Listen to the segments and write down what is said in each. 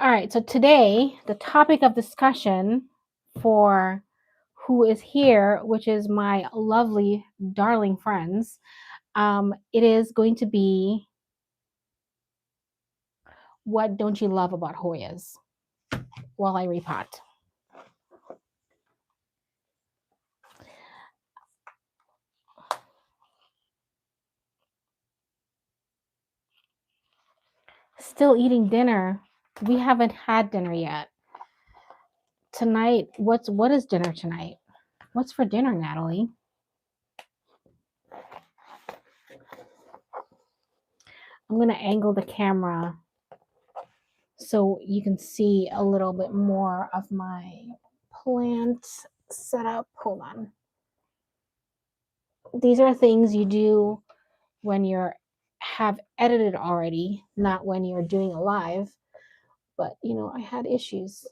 All right, so today the topic of discussion for who is here, which is my lovely, darling friends, it is going to be what don't you love about Hoyas while I repot. Still eating dinner. We haven't had dinner yet. Tonight, what is dinner tonight? What's for dinner, Natalie? I'm gonna angle the camera so you can see a little bit more of my plant setup. Hold on. These are things you do when you're have edited already, not when you're doing a live. But I had issues.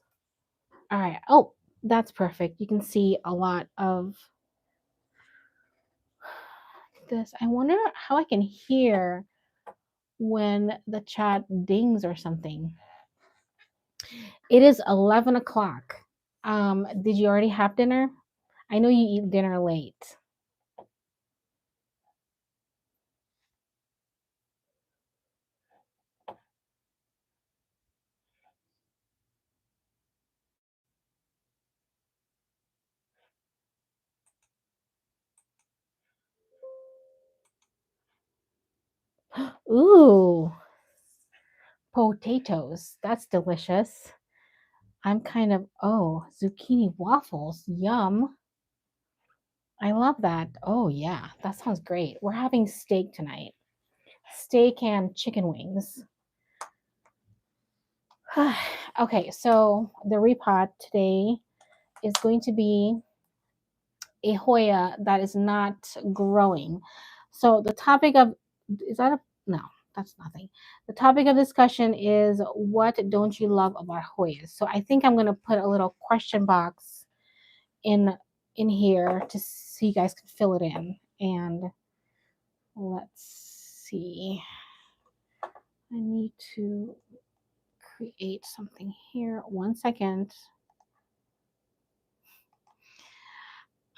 All right. Oh, that's perfect. You can see a lot of this. I wonder how I can hear when the chat dings or something. It is 11 o'clock. Did you already have dinner? I know you eat dinner late. Ooh, potatoes. That's delicious. I'm kind of, zucchini waffles. Yum. I love that. Oh, yeah, that sounds great. We're having steak tonight. Steak and chicken wings. Okay, so the repot today is going to be a Hoya that is not growing. So the topic of is that a no, that's nothing. The topic of discussion is what don't you love about Hoyas? So I think I'm gonna put a little question box in here to so you guys can fill it in. And let's see. I need to create something here. 1 second.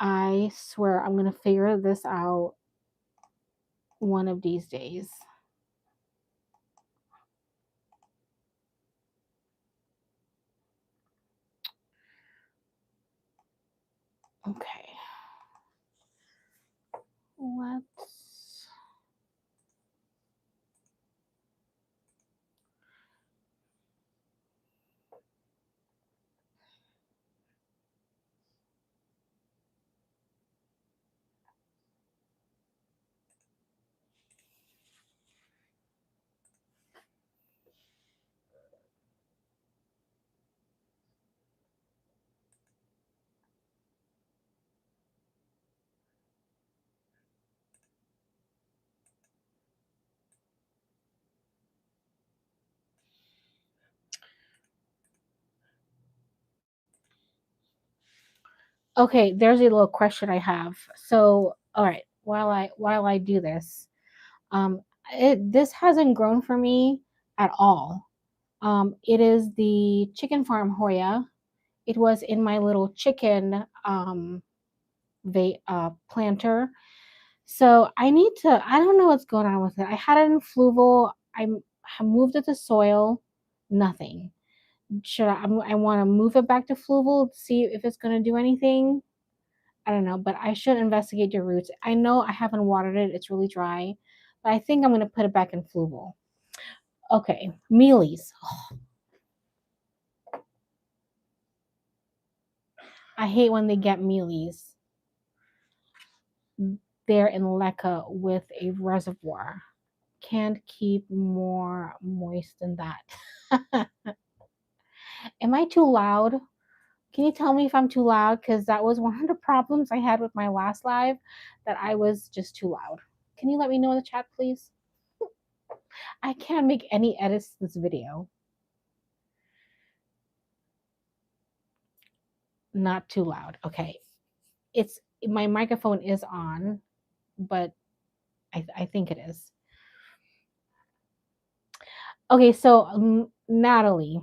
I swear I'm gonna figure this out one of these days. Okay. Let's Okay, there's a little question I have. So, all right, while I do this, this hasn't grown for me at all. It is the chicken farm Hoya. It was in my little chicken planter. So I need to. I don't know what's going on with it. I had it in Fluval. I moved it to soil. Nothing. Should I want to move it back to Fluval to see if it's going to do anything? I don't know, but I should investigate your roots. I know I haven't watered it. It's really dry, but I think I'm going to put it back in Fluval. Okay, mealies. I hate when they get mealies. They're in leca with a reservoir. Can't keep more moist than that. Am I too loud? Can you tell me if I'm too loud? Because that was one of the problems I had with my last live, that I was just too loud. Can you let me know in the chat, please? I can't make any edits to this video. Not too loud. Okay. It's my microphone is on, but I think it is. Okay, so Natalie,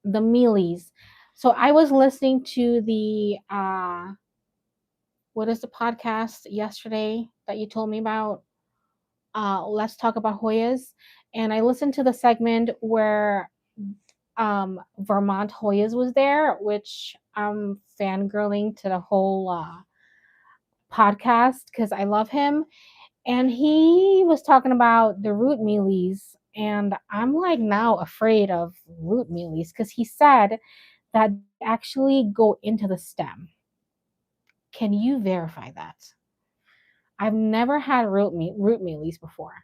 the mealies. So I was listening to the what is the podcast yesterday that you told me about? Let's talk about Hoyas. And I listened to the segment where Vermont Hoyas was there, which I'm fangirling to the whole podcast because I love him. And he was talking about the root mealies. And I'm like now afraid of root mealies because he said that they actually go into the stem. Can you verify that? I've never had root mealies before.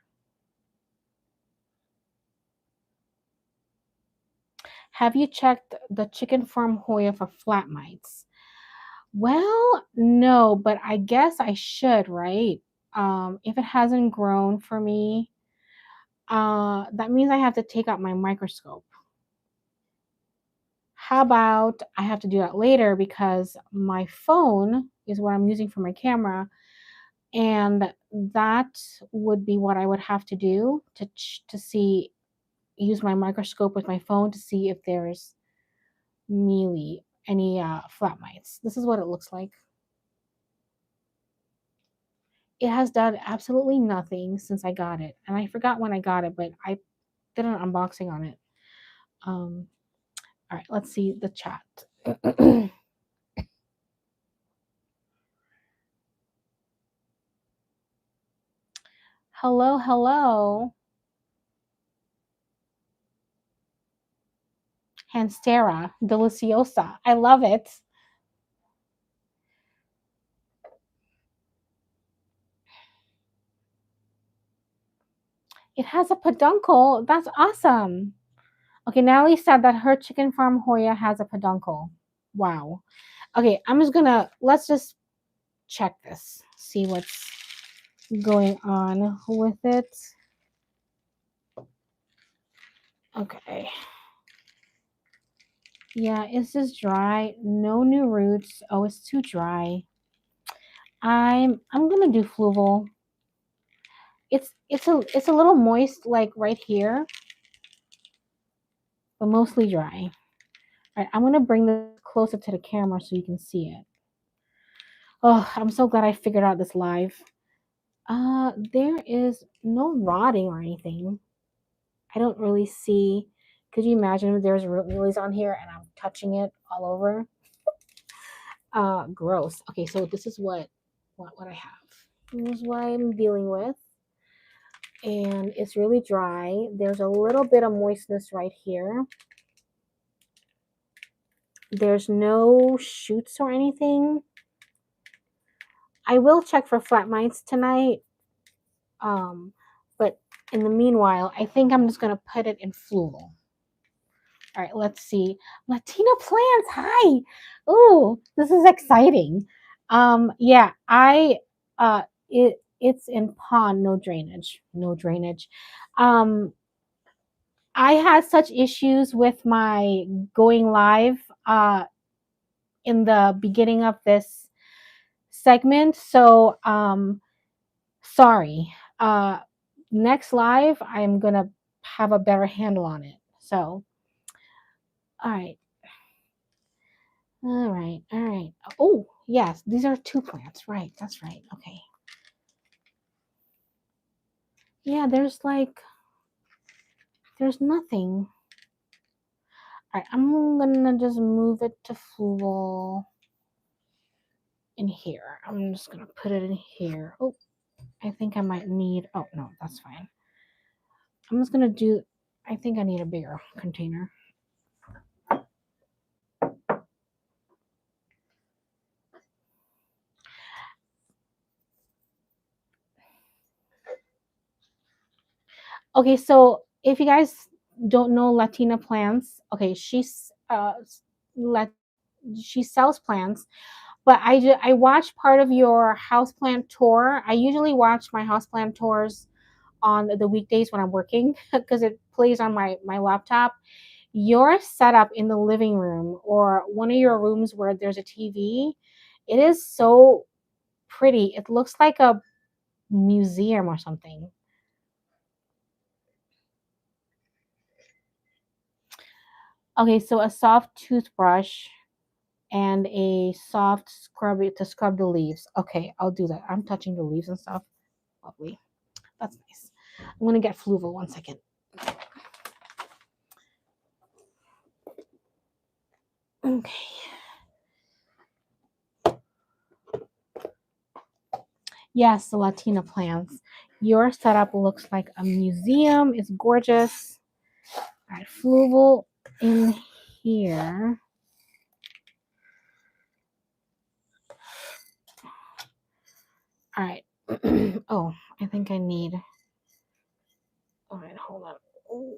Have you checked the chicken farm Hoya for flat mites? Well, no, but I guess I should, right? If it hasn't grown for me, that means I have to take out my microscope. How about I have to do that later because my phone is what I'm using for my camera, and that would be what I would have to do to see use my microscope with my phone to see if there's mealy any flat mites. This is what it looks like. It has done absolutely nothing since I got it, and I forgot when I got it, but I did an unboxing on it. Um, all right, let's see the chat. Hello, hello, Hanstera deliciosa. I love it. It has a peduncle. That's awesome. Okay, Natalie said that her chicken farm Hoya has a peduncle. Wow. Okay, I'm just gonna let's just check this. See what's going on with it. Okay. Yeah, it's just dry. No new roots. Oh, it's too dry. I'm gonna do fluval. It's a little moist like right here, but mostly dry. All right, I'm gonna bring this closer to the camera so you can see it. Oh, I'm so glad I figured out this live. There is no rotting or anything. I don't really see. Could you imagine if there's root lilies on here and I'm touching it all over? Gross. Okay, so this is what I have. This is what I'm dealing with. And it's really dry. There's a little bit of moistness right here. There's no shoots or anything. I will check for flat mites tonight. But in the meanwhile, I think I'm just gonna put it in fluval. All right, let's see. Latina plants. Hi. Ooh, this is exciting. Yeah, it's in pond, no drainage, no drainage. Um, I had such issues with my going live in the beginning of this segment, so sorry. Next live, I'm gonna have a better handle on it. So, all right. All right, all right. Oh, yes, these are two plants. Right, that's right. Okay. Yeah, there's nothing. All right, I'm gonna just move it to fluval in here. I'm just gonna put it in here. Oh, I think I might need, oh no, that's fine. I'm just gonna do, I think I need a bigger container. Okay, so if you guys don't know Latina plants, okay, let she sells plants, but I watched part of your houseplant tour. I usually watch my houseplant tours on the weekdays when I'm working because it plays on my laptop. Your setup in the living room or one of your rooms where there's a TV, it is so pretty. It looks like a museum or something. Okay, so a soft toothbrush and a soft scrub to scrub the leaves. Okay, I'll do that. I'm touching the leaves and stuff. Lovely. That's nice. I'm gonna get Fluval 1 second. Okay. Yes, the Latina plants. Your setup looks like a museum. It's gorgeous. All right, Fluval in here. All right. Oh, I think I need. All right, hold on. Ooh.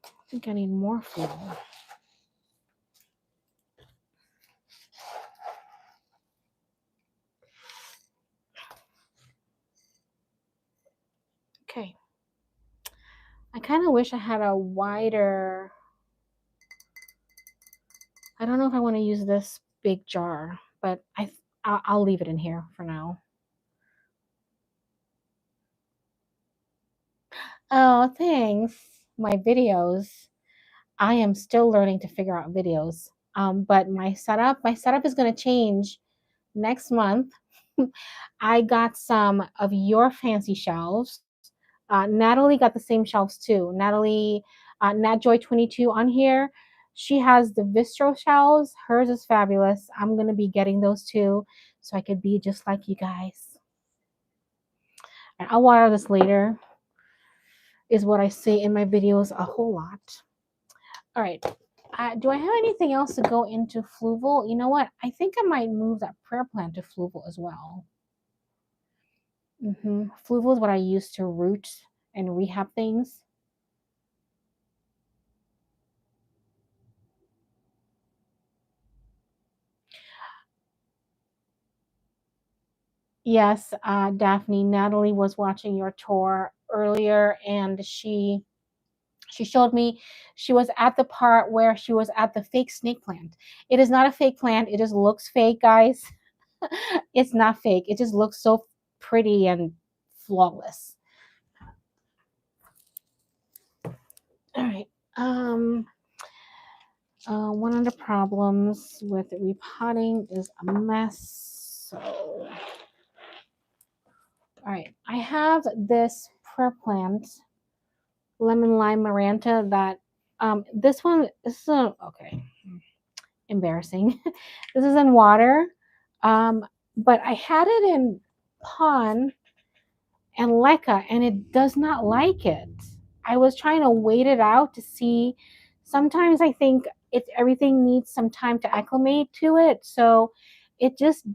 I think I need more Fluval. Okay. I kind of wish I had a wider. I don't know if I want to use this big jar, but I'll leave it in here for now. Oh, thanks. My videos. I am still learning to figure out videos. But my setup is going to change next month. I got some of your fancy shelves. Natalie got the same shelves too. Natalie, NatJoy22 on here. She has the Vistro shelves. Hers is fabulous. I'm going to be getting those too so I could be just like you guys. And I'll wire this later, is what I say in my videos a whole lot. All right. Do I have anything else to go into Fluval? You know what? I think I might move that prayer plant to Fluval as well. Fluval is what I use to root and rehab things. Yes, Daphne. Natalie was watching your tour earlier, and she showed me she was at the part where she was at the fake snake plant. It is not a fake plant. It just looks fake, guys. It's not fake. It just looks so pretty and flawless. All right. Um, One of the problems with repotting is a mess. So, all right, I have this prayer plant, lemon lime maranta. That this one this is okay. Embarrassing. This is in water, um, but I had it in pond and leca, and it does not like it. I was trying to wait it out to see. Sometimes I think everything needs some time to acclimate to it. So it just,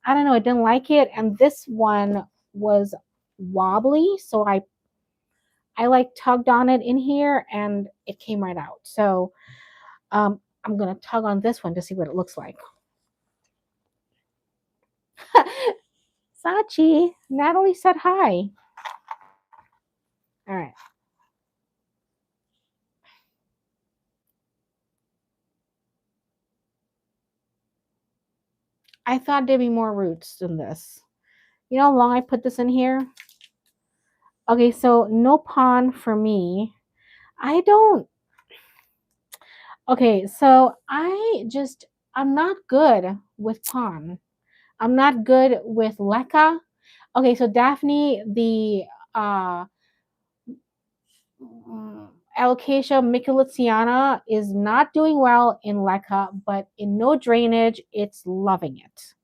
I don't know, it didn't like it. And this one was wobbly. So I like tugged on it in here and it came right out. So I'm going to tug on this one to see what it looks like. Sachi, Natalie said hi. All right. I thought there'd be more roots than this. You know how long I put this in here? Okay, so no pond for me. I don't. Okay, so I'm not good with pond. I'm not good with leca. Okay, so Daphne, the uh, Alocasia michelitziana is not doing well in leca, but in no drainage, it's loving it.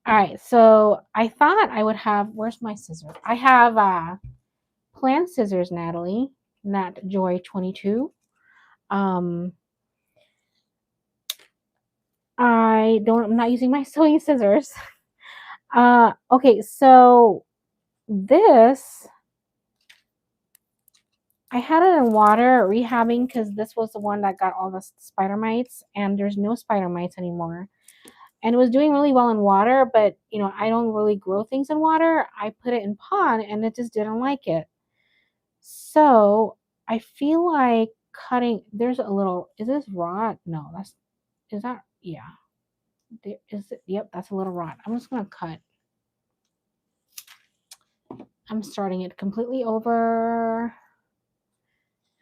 All right, so I thought I would have. Where's my scissors? I have plant scissors, Natalie, Nat Joy 22. Um, I'm not using my sewing scissors. Okay, so this, I had it in water rehabbing because this was the one that got all the spider mites, and there's no spider mites anymore. And it was doing really well in water, but I don't really grow things in water. I put it in pond and it just didn't like it. So I feel like cutting. There's a little. Is this rot? No, is that? Yeah. Is it? Yep, that's a little rot. I'm just gonna cut. I'm starting it completely over.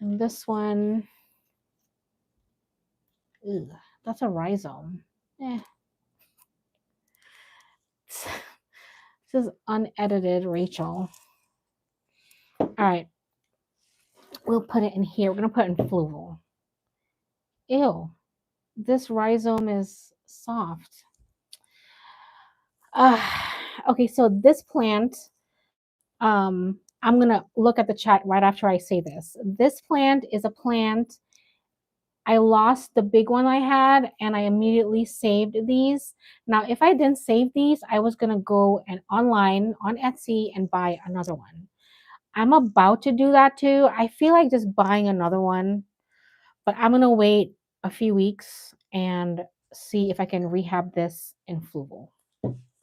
And this one, ugh, that's a rhizome. Eh. This is unedited Rachel. All right, we'll put it in here. We're gonna put it in fluval. Ew, this rhizome is soft. Okay, so this plant, I'm gonna look at the chat right after I say this. This plant is a plant. I lost the big one I had and I immediately saved these. Now, if I didn't save these, I was gonna go and online on Etsy and buy another one. I'm about to do that too. I feel like just buying another one, but I'm gonna wait a few weeks and see if I can rehab this in fluval.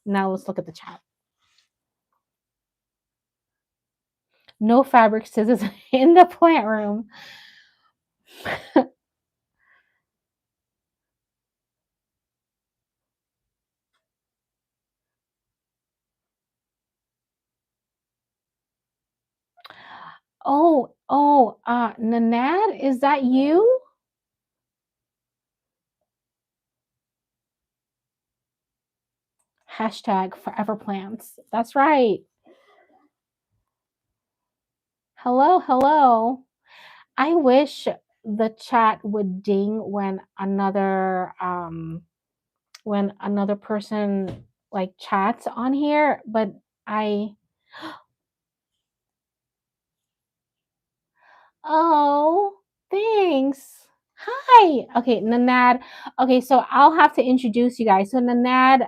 Now let's look at the chat. No fabric scissors in the plant room. Nanad, is that you? Hashtag forever plants. That's right. Hello, hello. I wish the chat would ding when another person like chats on here, but I oh, thanks. Hi. Okay, Nanad. Okay, so I'll have to introduce you guys. So Nanad,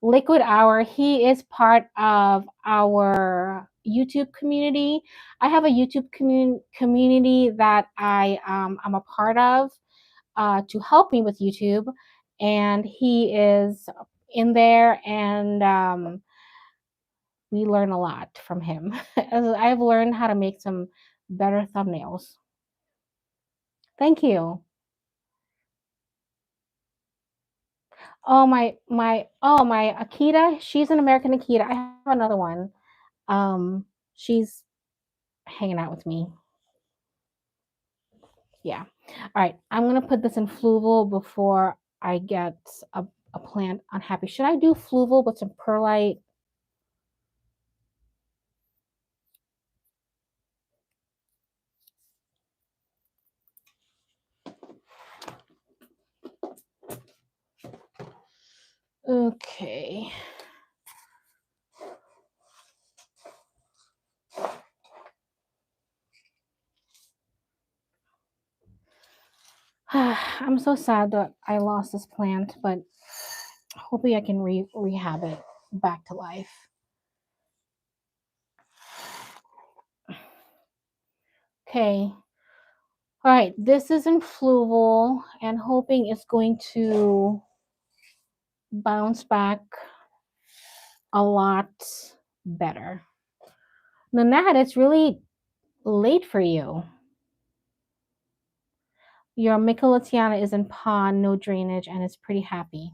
Liquid Hour, he is part of our YouTube community. I have a YouTube community that I'm a part of to help me with YouTube, and he is in there, and we learn a lot from him. I've learned how to make some better thumbnails. Thank you. My Akita, she's an American Akita. I have another one. She's hanging out with me. Yeah. All right. I'm gonna put this in fluval before I get a plant unhappy. Should I do fluval with some perlite? Okay. I'm so sad that I lost this plant, but hopefully I can rehab it back to life. Okay. All right, this is in fluval and hoping it's going to bounce back a lot better. Nanette, it's really late for you. Your Michelatiana is in pond, no drainage, and it's pretty happy.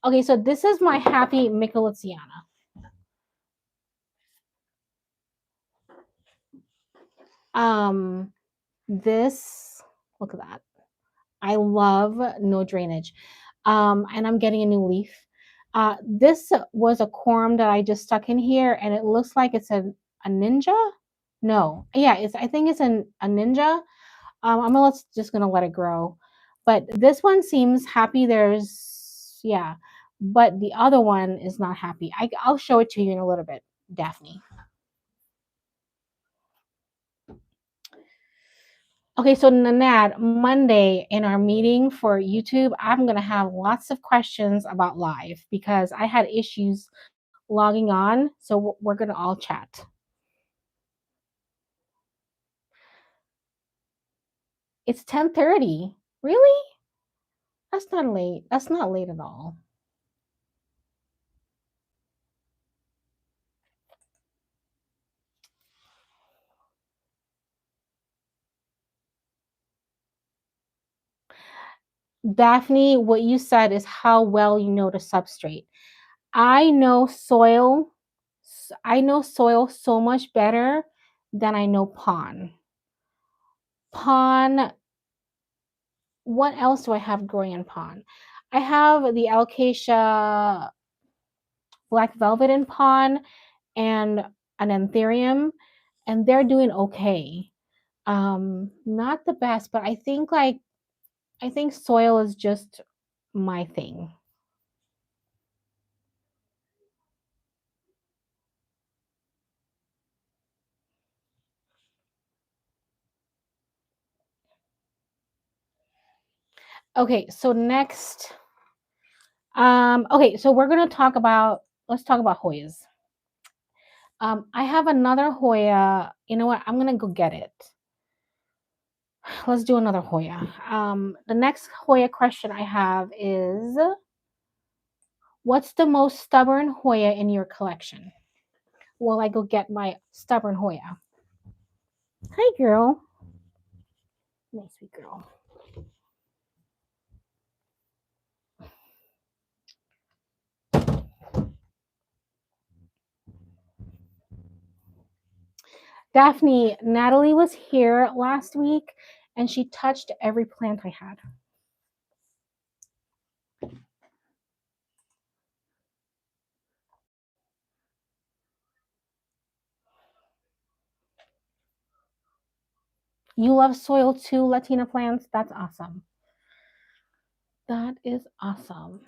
Okay, so this is my happy Michelatiana. This, look at that. I love no drainage. And I'm getting a new leaf. This was a corm that I just stuck in here, and it looks like it's a ninja. No, yeah, I think it's a ninja. Just gonna let it grow. But this one seems happy. Yeah, but the other one is not happy. I'll show it to you in a little bit, Daphne. Okay, so Nanad, Monday in our meeting for YouTube, I'm going to have lots of questions about live because I had issues logging on. So we're going to all chat. It's 10:30. Really? That's not late. That's not late at all. Daphne, what you said is how well you know the substrate. I know soil. I know soil so much better than I know pond. Pond. What else do I have growing in pond? I have the alocasia black velvet in pond and an anthurium, and they're doing okay. Not the best, but I think soil is just my thing. Okay, so next, okay, so we're gonna talk about let's talk about Hoyas. I have another Hoya. You know what? I'm gonna go get it. Let's do another Hoya. The next Hoya question I have is, what's the most stubborn Hoya in your collection? While I go get my stubborn Hoya. Hi, girl. Nice sweet girl. Daphne, Natalie was here last week and she touched every plant I had. You love soil too, Latina plants? That's awesome. That is awesome.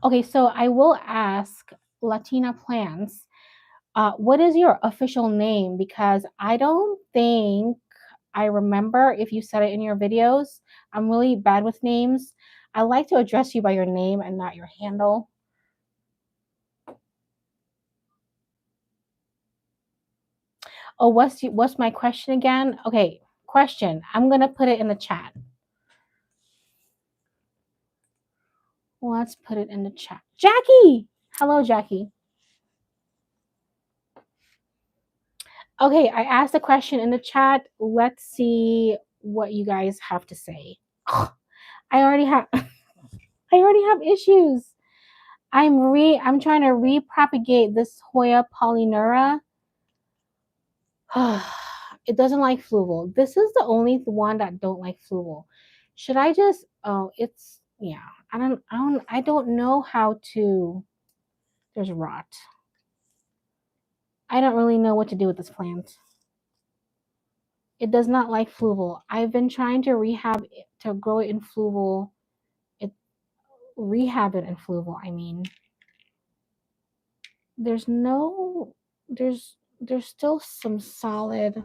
Okay, so I will ask Latina plants, what is your official name? Because I don't think I remember if you said it in your videos. I'm really bad with names. I like to address you by your name and not your handle. Oh, what's my question again? Okay, question. I'm gonna put it in the chat. Let's put it in the chat. Jackie! Hello, Jackie. Okay, I asked a question in the chat. Let's see what you guys have to say. I already have I already have issues. I'm trying to repropagate this Hoya polynura. It doesn't like fluval. This is the only one that don't like fluval. Should I just it's yeah. I don't know how to there's rot. I don't really know what to do with this plant. It does not like fluval. I've been trying to rehab it, to grow it in fluval. It rehab it in fluval. I mean, there's no there's still some solid. I'm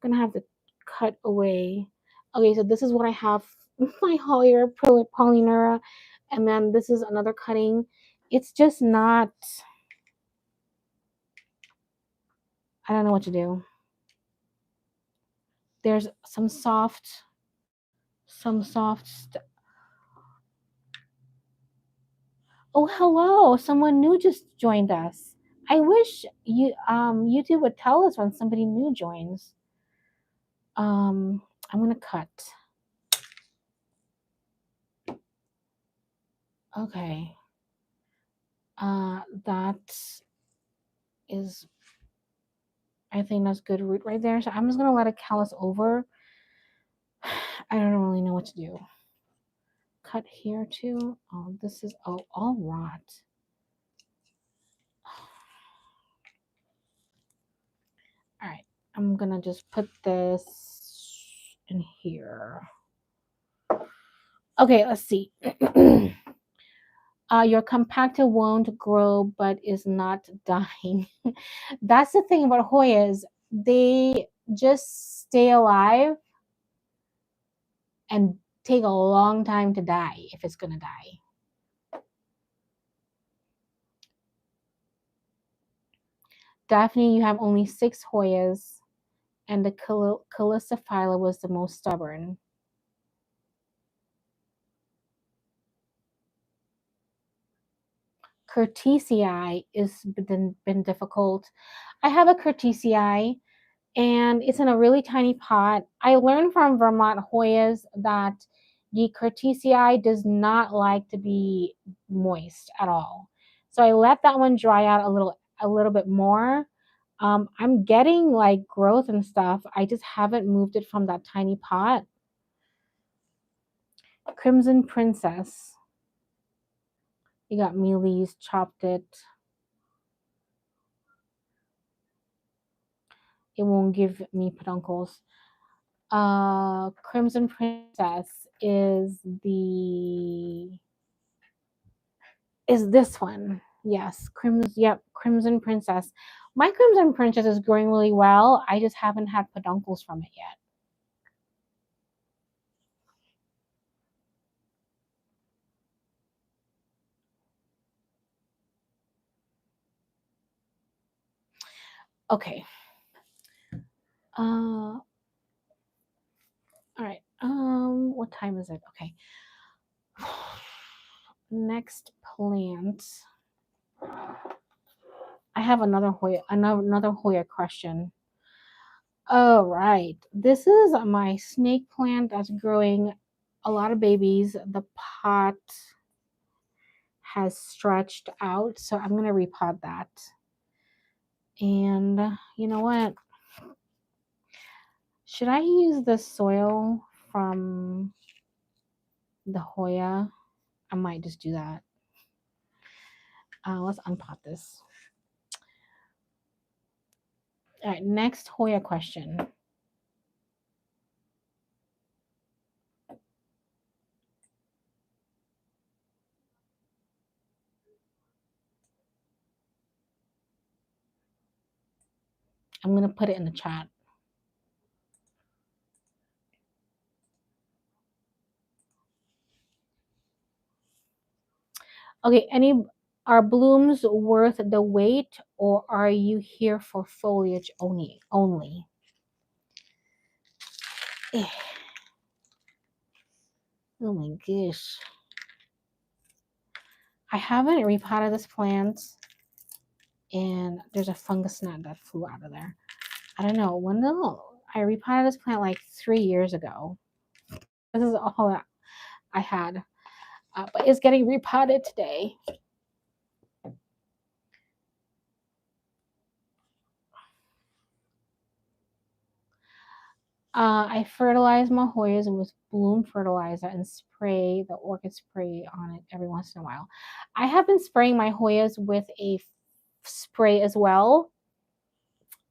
gonna have to cut away. Okay, so this is what I have. My Hoyer polynura, and then this is another cutting. It's just not. I don't know what to do. There's some soft. Oh, hello! Someone new just joined us. I wish YouTube would tell us when somebody new joins. I'm gonna cut. Okay. That is, I think that's good root right there. So I'm just gonna let it callus over. I don't really know what to do. Cut here too. Oh, this is all rot. All right, I'm gonna just put this in here. Okay, let's see. Your compactor won't grow but is not dying. That's the thing about Hoyas. They just stay alive and take a long time to die if it's going to die. Daphne, you have only 6 Hoyas, and the Calliciphylla was the most stubborn. Curtisii is been difficult. I have a Curtisii, and it's in a really tiny pot. I learned from Vermont Hoyas that the Curtisii does not like to be moist at all. So I let that one dry out a little bit more. I'm getting like growth and stuff. I just haven't moved it from that tiny pot. Crimson Princess. You got mealies, chopped it. It won't give me peduncles. Crimson Princess is this one. Yes, Crimson Princess. My Crimson Princess is growing really well. I just haven't had peduncles from it yet. Okay. All right. What time is it? Okay. Next plant. I have another Hoya question. All right. This is my snake plant that's growing a lot of babies. The pot has stretched out, so I'm going to repot that. And you know what? Should I use the soil from the Hoya? I might just do that. Let's unpot this. All right, next Hoya question. I'm going to put it in the chat. Okay, are blooms worth the wait, or are you here for foliage only? Oh my gosh. I haven't repotted this plant, and there's a fungus gnat that flew out of there. I don't know. I repotted this plant like 3 years ago. This is all that I had. But it's getting repotted today. I fertilize my Hoyas with bloom fertilizer and spray the orchid spray on it every once in a while. I have been spraying my Hoyas with a spray as well.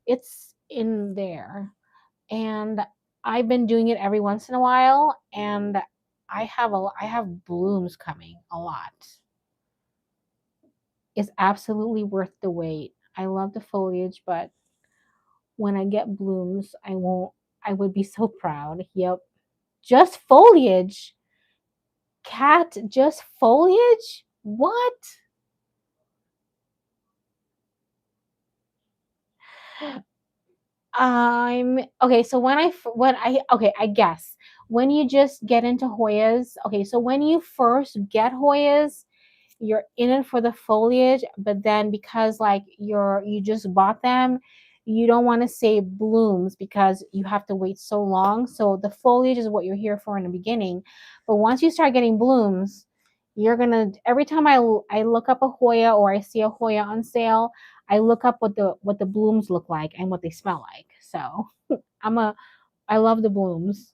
It's in there. And I've been doing it every once in a while, and I have blooms coming a lot. It's absolutely worth the wait. I love the foliage, but when I get blooms, I would be so proud. Yep. Just foliage. Cat, just foliage? What? I'm okay. So I guess when you just get into Hoyas, okay, so when you first get Hoyas, you're in it for the foliage, but then because like you just bought them, you don't want to say blooms because you have to wait so long. So the foliage is what you're here for in the beginning, but once you start getting blooms, you're gonna every time I look up a Hoya or I see a Hoya on sale, I look up what the blooms look like and what they smell like. So I love the blooms.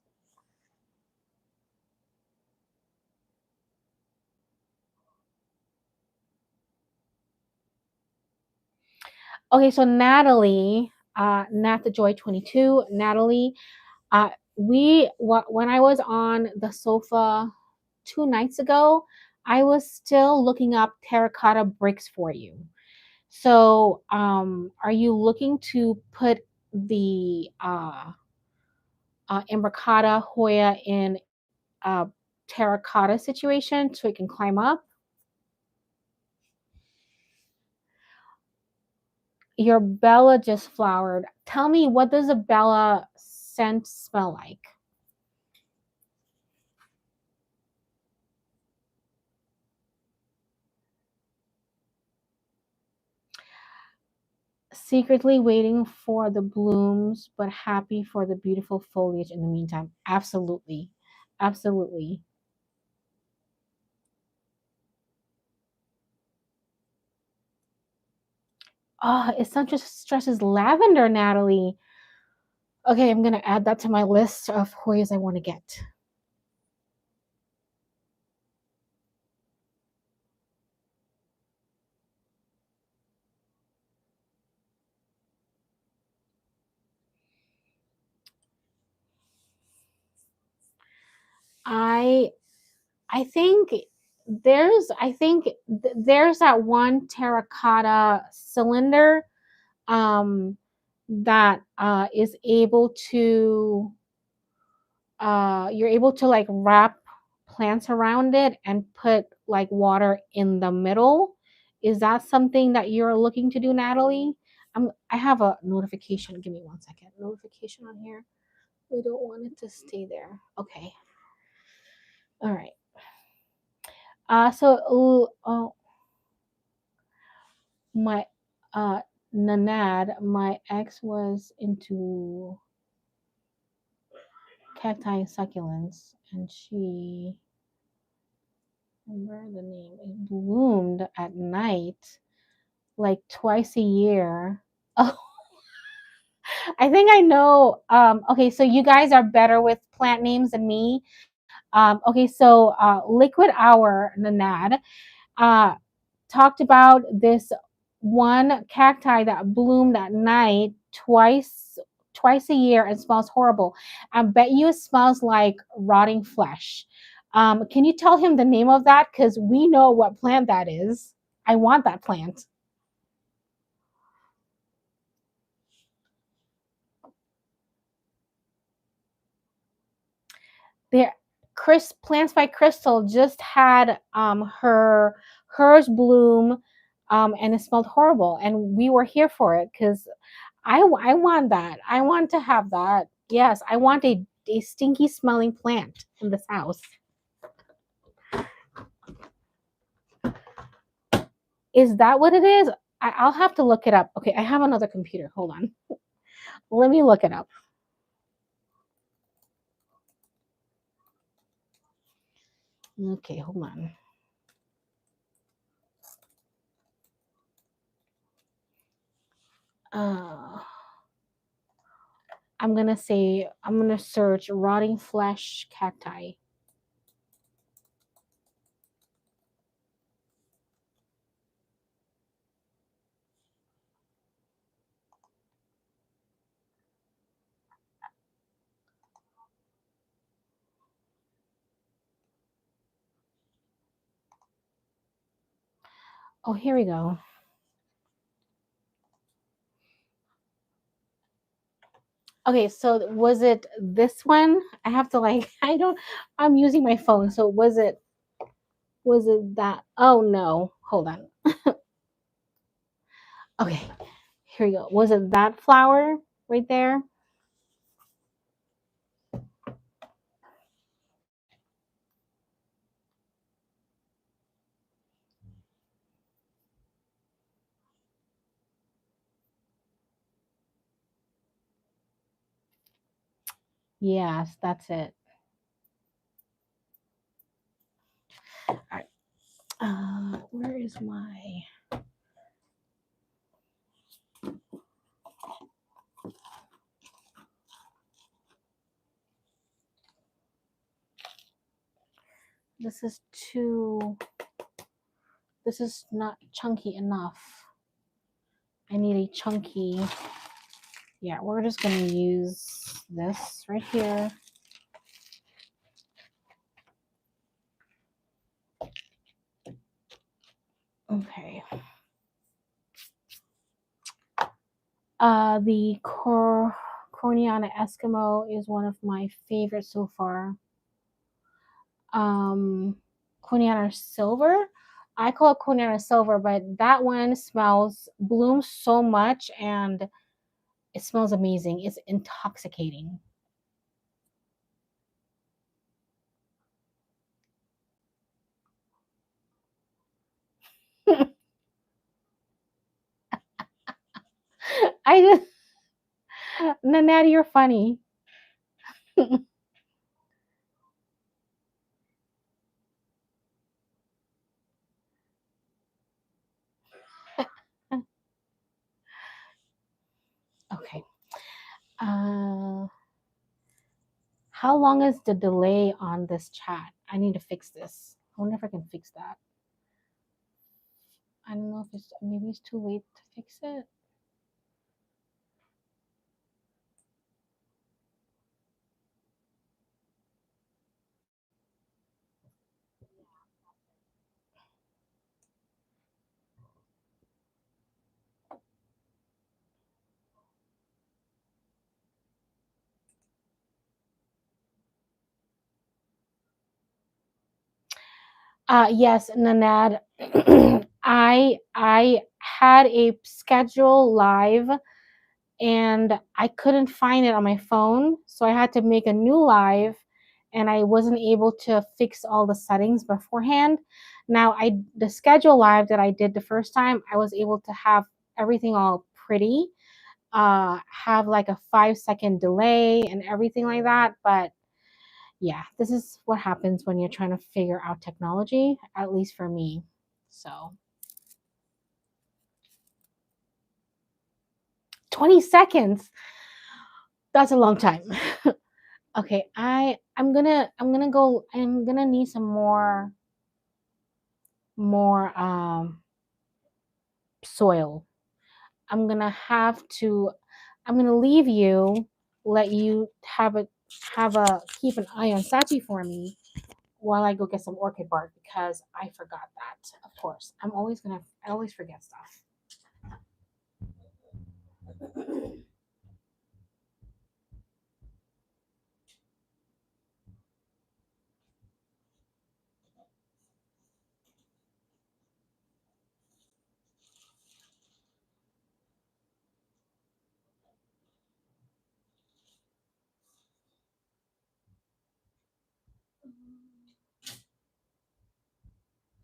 Okay, so Natalie, Nat the Joy 22, Natalie, when I was on the sofa 2 nights ago, I was still looking up terracotta bricks for you. So, are you looking to put the Imbricata Hoya in a terracotta situation so it can climb up? Your Bella just flowered. Tell me, what does a Bella scent smell like? Secretly waiting for the blooms, but happy for the beautiful foliage in the meantime. Absolutely. Absolutely. Oh, it's not just stresses lavender, Natalie. Okay, I'm gonna add that to my list of Hoyas I want to get. I I think there's that one terracotta cylinder that is able to you're able to like wrap plants around it and put like water in the middle. Is that something that you're looking to do, Natalie? I have a notification. Give me 1 second. Notification on here. We don't want it to stay there. Okay. All right. My Nanad, my ex was into cacti and succulents, and she remember the name. It bloomed at night like twice a year. Oh, I think I know. Okay, so you guys are better with plant names than me. Okay, so Liquid Hour Nanad uh, talked about this one cacti that bloomed at night twice a year and smells horrible. I bet you it smells like rotting flesh. Can you tell him the name of that? Because we know what plant that is. I want that plant. There, Chris Plants by Crystal just had hers bloom, and it smelled horrible, and we were here for it because I want that. I want to have that. Yes, I want a stinky smelling plant in this house. Is that what it is? I'll have to look it up. Okay, I have another computer. Hold on. Let me look it up. Okay, hold on. Uh, I'm gonna search rotting flesh cacti. Oh, here we go. Okay, so was it this one? I have to like I'm using my phone. So was it that? Oh no. Hold on. Okay. Here we go. Was it that flower right there? Yes, that's it. All right. Where is my this is too this is not chunky enough. I need a chunky. Yeah, we're just gonna use this right here. Okay. The Corniana Eskimo is one of my favorites so far. Corniana Silver. I call it Corniana Silver, but that one blooms so much and it smells amazing. It's intoxicating. I just Nanette, you're funny. Okay. Uh, how long is the delay on this chat? I need to fix this. I wonder if I can fix that. I don't know if it's maybe it's too late to fix it. Yes, Nanad. I had a schedule live and I couldn't find it on my phone, so I had to make a new live and I wasn't able to fix all the settings beforehand. Now, I the schedule live that I did the first time, I was able to have everything all pretty, have like a 5 second delay and everything like that, but yeah, this is what happens when you're trying to figure out technology, at least for me. So 20 seconds. That's a long time. Okay, I'm gonna need some more soil. I'm gonna have to I'm gonna leave you, let you have a keep an eye on Sachi for me while I go get some orchid bark because I forgot that. Of course. I always forget stuff.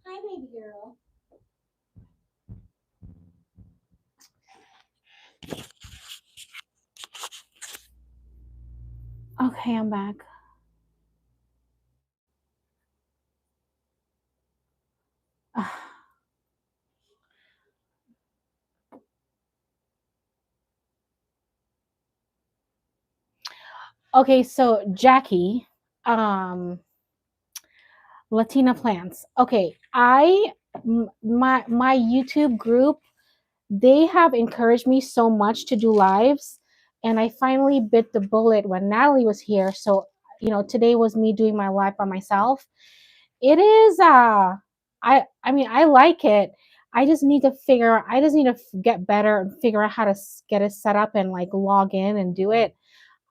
Hi, baby girl. Okay, I'm back. Okay, so Jackie, um, Latina plants. Okay, my YouTube group, they have encouraged me so much to do lives, and I finally bit the bullet when Natalie was here. So today was me doing my live by myself. It is I mean I like it. I just need to get better and figure out how to get it set up and like log in and do it.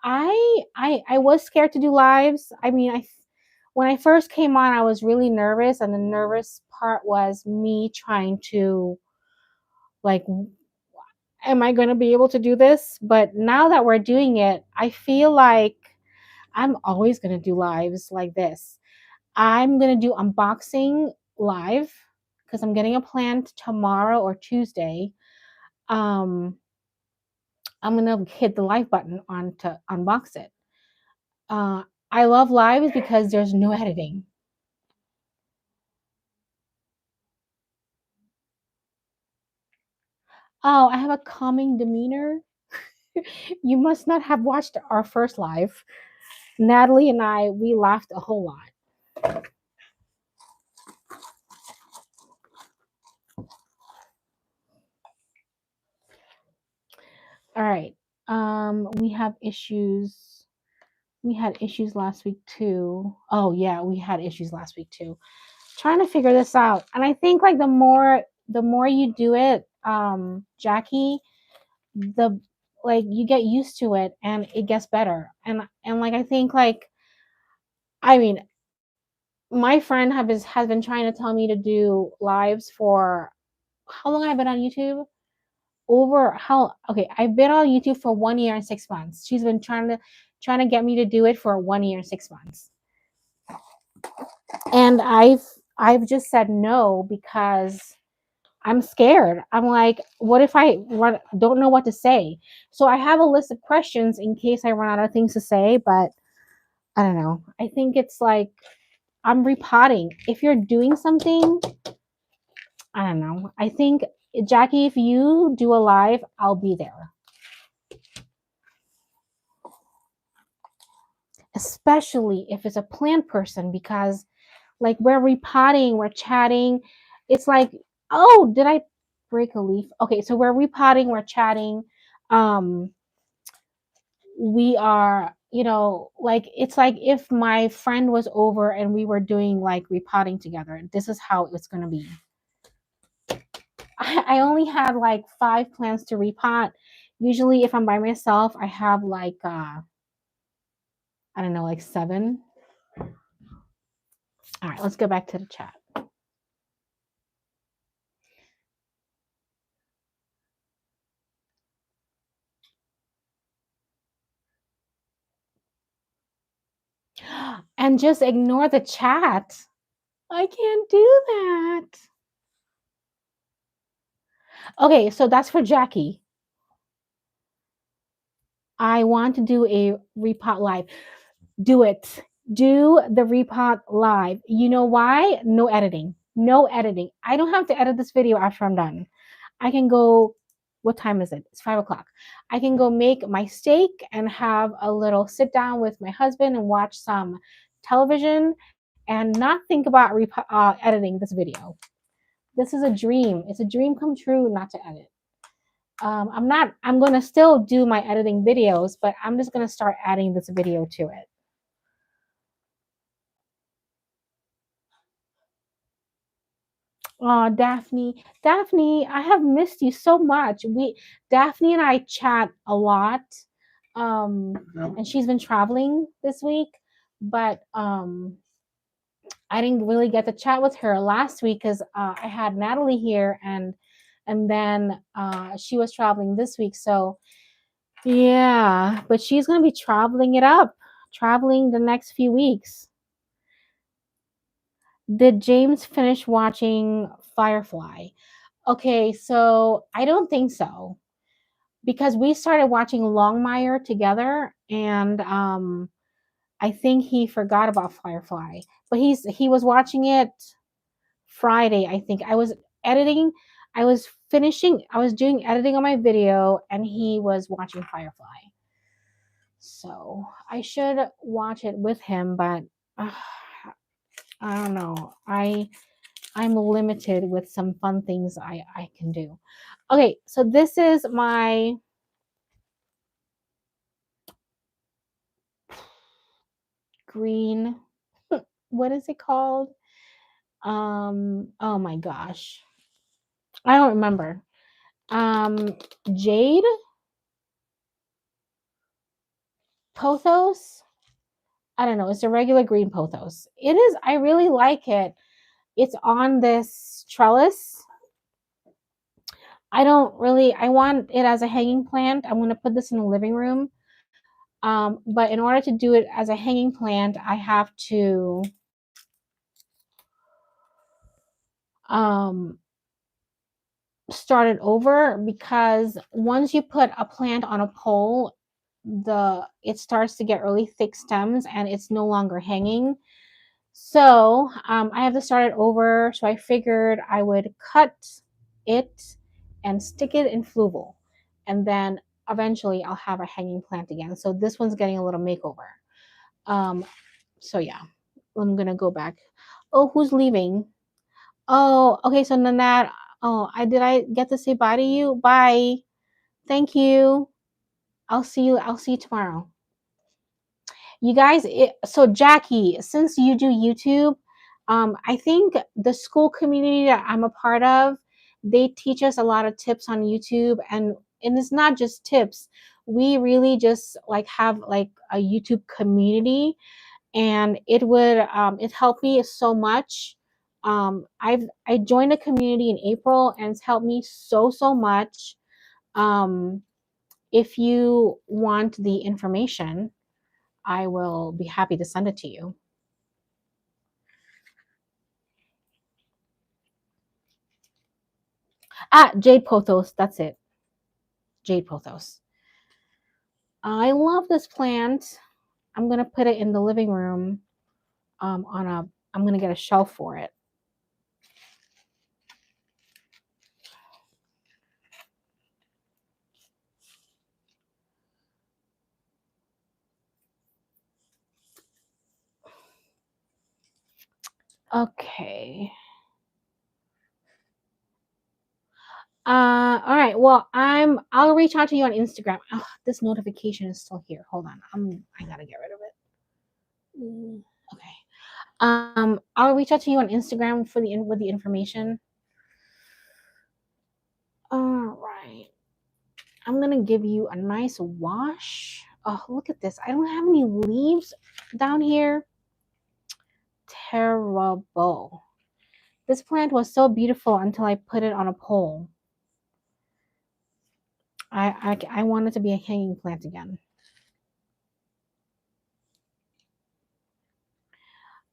I was scared to do lives. I mean, I when I first came on, I was really nervous, and the nervous part was me trying to like, am I going to be able to do this? But now that we're doing it, I feel like I'm always going to do lives like this. I'm going to do unboxing live because I'm getting a plant tomorrow or Tuesday. Um, I'm going to hit the live button on to unbox it. Uh, I love lives because there's no editing. Oh, I have a calming demeanor. You must not have watched our first live. Natalie and I, we laughed a whole lot. All right. We have issues. We had issues last week too. Oh yeah, we had issues last week too. Trying to figure this out. And I think like the more you do it, Jackie, the like you get used to it and it gets better. And like I think like I mean my friend has been trying to tell me to do lives for how long I've been on YouTube? Over how okay, I've been on YouTube for 1 year and 6 months. She's been trying to get me to do it for 1 year and 6 months. And I've just said no because I'm scared. I'm like, what if don't know what to say? So I have a list of questions in case I run out of things to say, but I don't know. I think it's like I'm repotting. If you're doing something, I don't know. I think, Jackie, if you do a live, I'll be there. Especially if it's a plant person, because like we're repotting, we're chatting. It's like, oh, did I break a leaf? Okay, so we're repotting, we're chatting. Um, we are, like it's like if my friend was over and we were doing like repotting together. This is how it's gonna be. I only had like 5 plants to repot. Usually, if I'm by myself, I have like I don't know, like 7. All right, let's go back to the chat. And just ignore the chat. I can't do that. Okay, so that's for Jackie. I want to do a repot live. Do it. Do the repot live. You know why? No editing. No editing. I don't have to edit this video after I'm done. I can go, what time is it? It's 5 o'clock. I can go make my steak and have a little sit down with my husband and watch some television and not think about editing this video. This is a dream. It's a dream come true not to edit. I'm going to still do my editing videos, but I'm just going to start adding this video to it. Oh, Daphne, I have missed you so much. Daphne and I chat a lot. And she's been traveling this week, but I didn't really get to chat with her last week because I had Natalie here, and then she was traveling this week. So yeah, but she's gonna be traveling the next few weeks. Did James finish watching Firefly? Okay, so I don't think so because we started watching Longmire together, and I think he forgot about Firefly. But he was watching it Friday, I think. I was editing, I was doing editing on my video, and he was watching Firefly. So I should watch it with him, but I don't know. I'm limited with some fun things I can do. Okay, so this is my green, what is it called? Oh my gosh. I don't remember. Jade pothos. I don't know. It's a regular green pothos. It is. I really like it. It's on this trellis. I want it as a hanging plant. I'm going to put this in the living room. But in order to do it as a hanging plant, I have to start it over, because once you put a plant on a pole, it starts to get really thick stems and it's no longer hanging. So I have to start it over. So I figured I would cut it and stick it in Fluval, and then eventually I'll have a hanging plant again. So this one's getting a little makeover. So yeah, I'm gonna go back. Oh, who's leaving? Oh, okay. So Nanette. Oh, I get to say bye to you? Bye. Thank you. I'll see you. I'll see you tomorrow. You guys, so Jackie, since you do YouTube, I think the school community that I'm a part of, they teach us a lot of tips on YouTube, and it's not just tips. We really just like have like a YouTube community, and it helped me so much. I joined a community in April, and it's helped me so much. Um, if you want the information, I will be happy to send it to you. Ah, jade pothos. That's it. Jade pothos. I love this plant. I'm gonna put it in the living room. On a. I'm gonna get a shelf for it. Okay. All right. Well, I'll reach out to you on Instagram. Oh, this notification is still here. Hold on. I gotta get rid of it. Okay. I'll reach out to you on Instagram for with the information. All right. I'm gonna give you a nice wash. Oh, look at this. I don't have any leaves down here. Terrible. This plant was so beautiful until I put it on a pole. I want it to be a hanging plant again.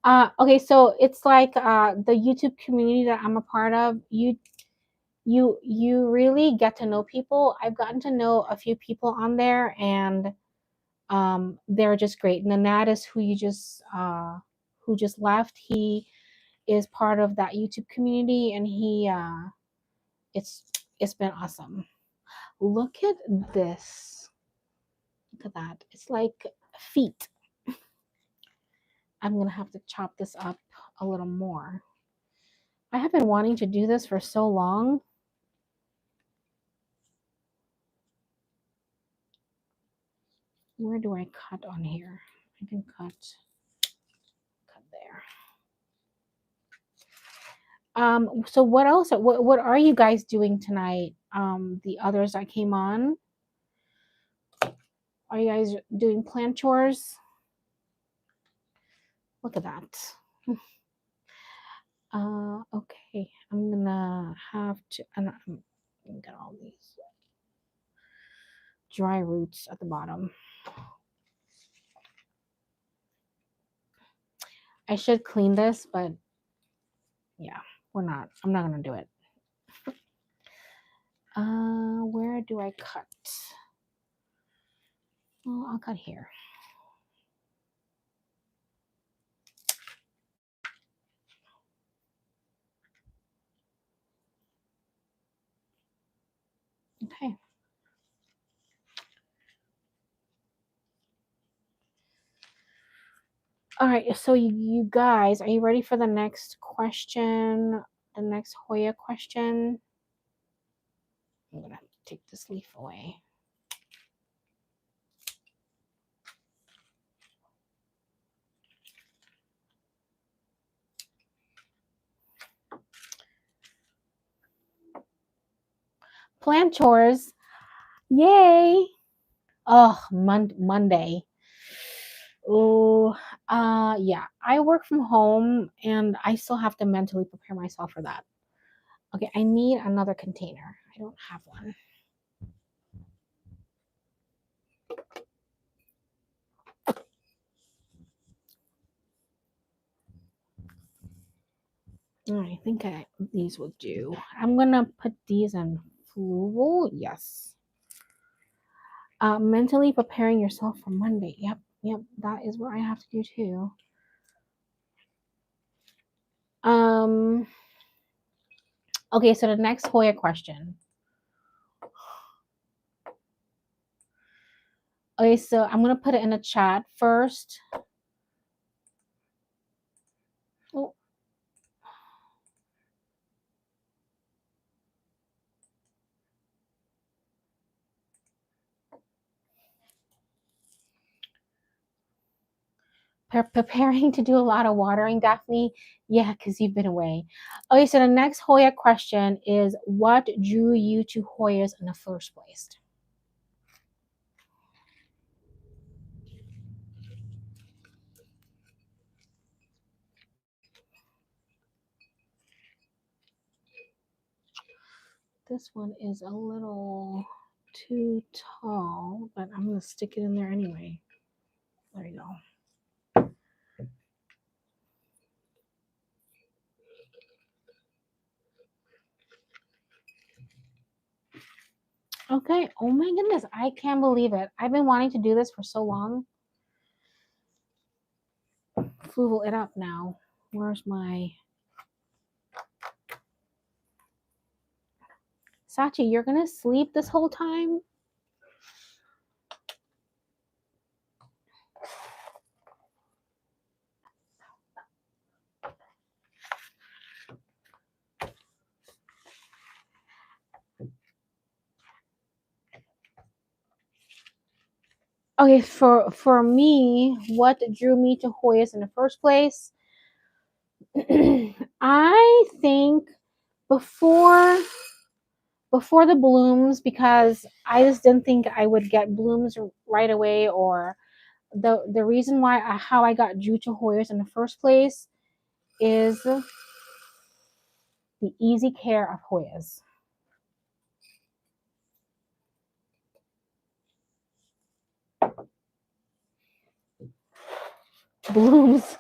Okay, so it's like the YouTube community that I'm a part of. You really get to know people. I've gotten to know a few people on there, and they're just great. Nanad is who just left. He is part of that YouTube community, and it's it's been awesome. Look at this. Look at that. It's like feet. I'm gonna have to chop this up a little more. I have been wanting to do this for so long. Where do I cut on here? I can cut there. So what else? What are you guys doing tonight? The others that came on, are you guys doing plant chores? Look at that. Okay. I'm gonna have to. And I'm gonna get all these dry roots at the bottom. I should clean this, but yeah, we're not. I'm not gonna do it. Where do I cut? Oh, I'll cut here. Okay. All right. So you guys, are you ready for the next question? The next Hoya question. I'm gonna take this leaf away. Plant chores. Yay. Oh, Monday. Oh, yeah. I work from home and I still have to mentally prepare myself for that. Okay, I need another container. I don't have one. I think these will do. I'm gonna put these in Fluval. Yes. Mentally preparing yourself for Monday. Yep. That is what I have to do too. Um. Okay, so the next Hoya question. Okay, so I'm gonna put it in the chat first. Oh. Preparing to do a lot of watering, Daphne? Yeah, because you've been away. Okay, so the next Hoya question is what drew you to Hoyas in the first place? This one is a little too tall, but I'm going to stick it in there anyway. There you go. Okay. Oh my goodness. I can't believe it. I've been wanting to do this for so long. Fluval it up now. Where's my Sachi? You're gonna sleep this whole time? Okay, for me, what drew me to Hoyas in the first place? I think before the blooms, because I just didn't think I would get blooms right away, or the reason why how I got drew to Hoyas in the first place is the easy care of Hoyas. Blooms.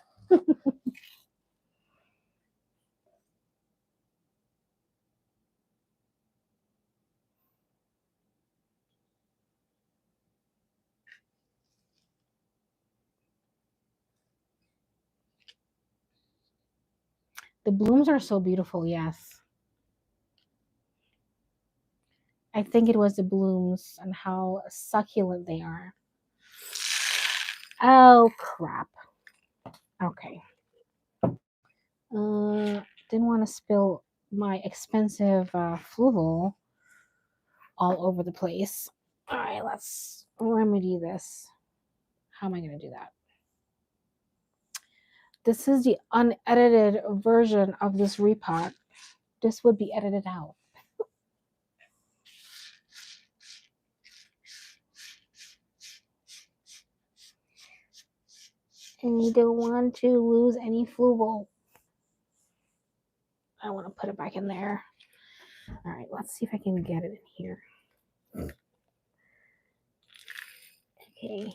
The blooms are so beautiful, yes. I think it was the blooms and how succulent they are. Oh, crap. Okay. Didn't want to spill my expensive fluval all over the place. All right, let's remedy this. How am I going to do that? This is the unedited version of this repot. This would be edited out. And you don't want to lose any fluval. I want to put it back in there. All right, let's see if I can get it in here. Okay.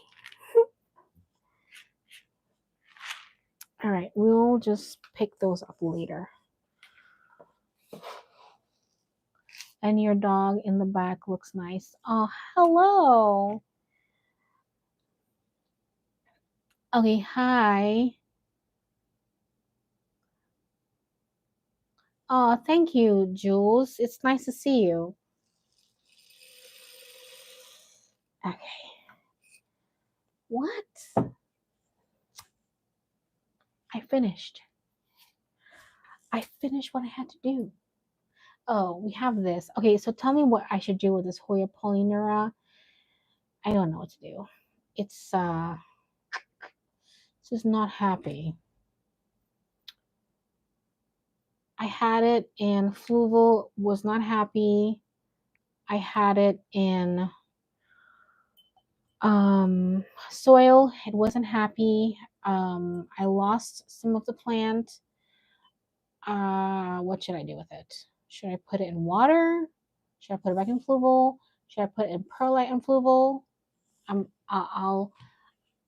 All right, we'll just pick those up later. And your dog in the back looks nice. Oh, hello. Okay, hi. Oh, thank you, Jules. It's nice to see you. Okay. What? I finished. I finished what I had to do. Oh, we have this. Okay, so tell me what I should do with this Hoya polyneura. I don't know what to do. It's just not happy. I had it in fluval, was not happy. I had it in soil, it wasn't happy. I lost some of the plant. What should I do with it? Should I put it in water? Should I put it back in fluval? Should I put it in perlite and fluval? I'll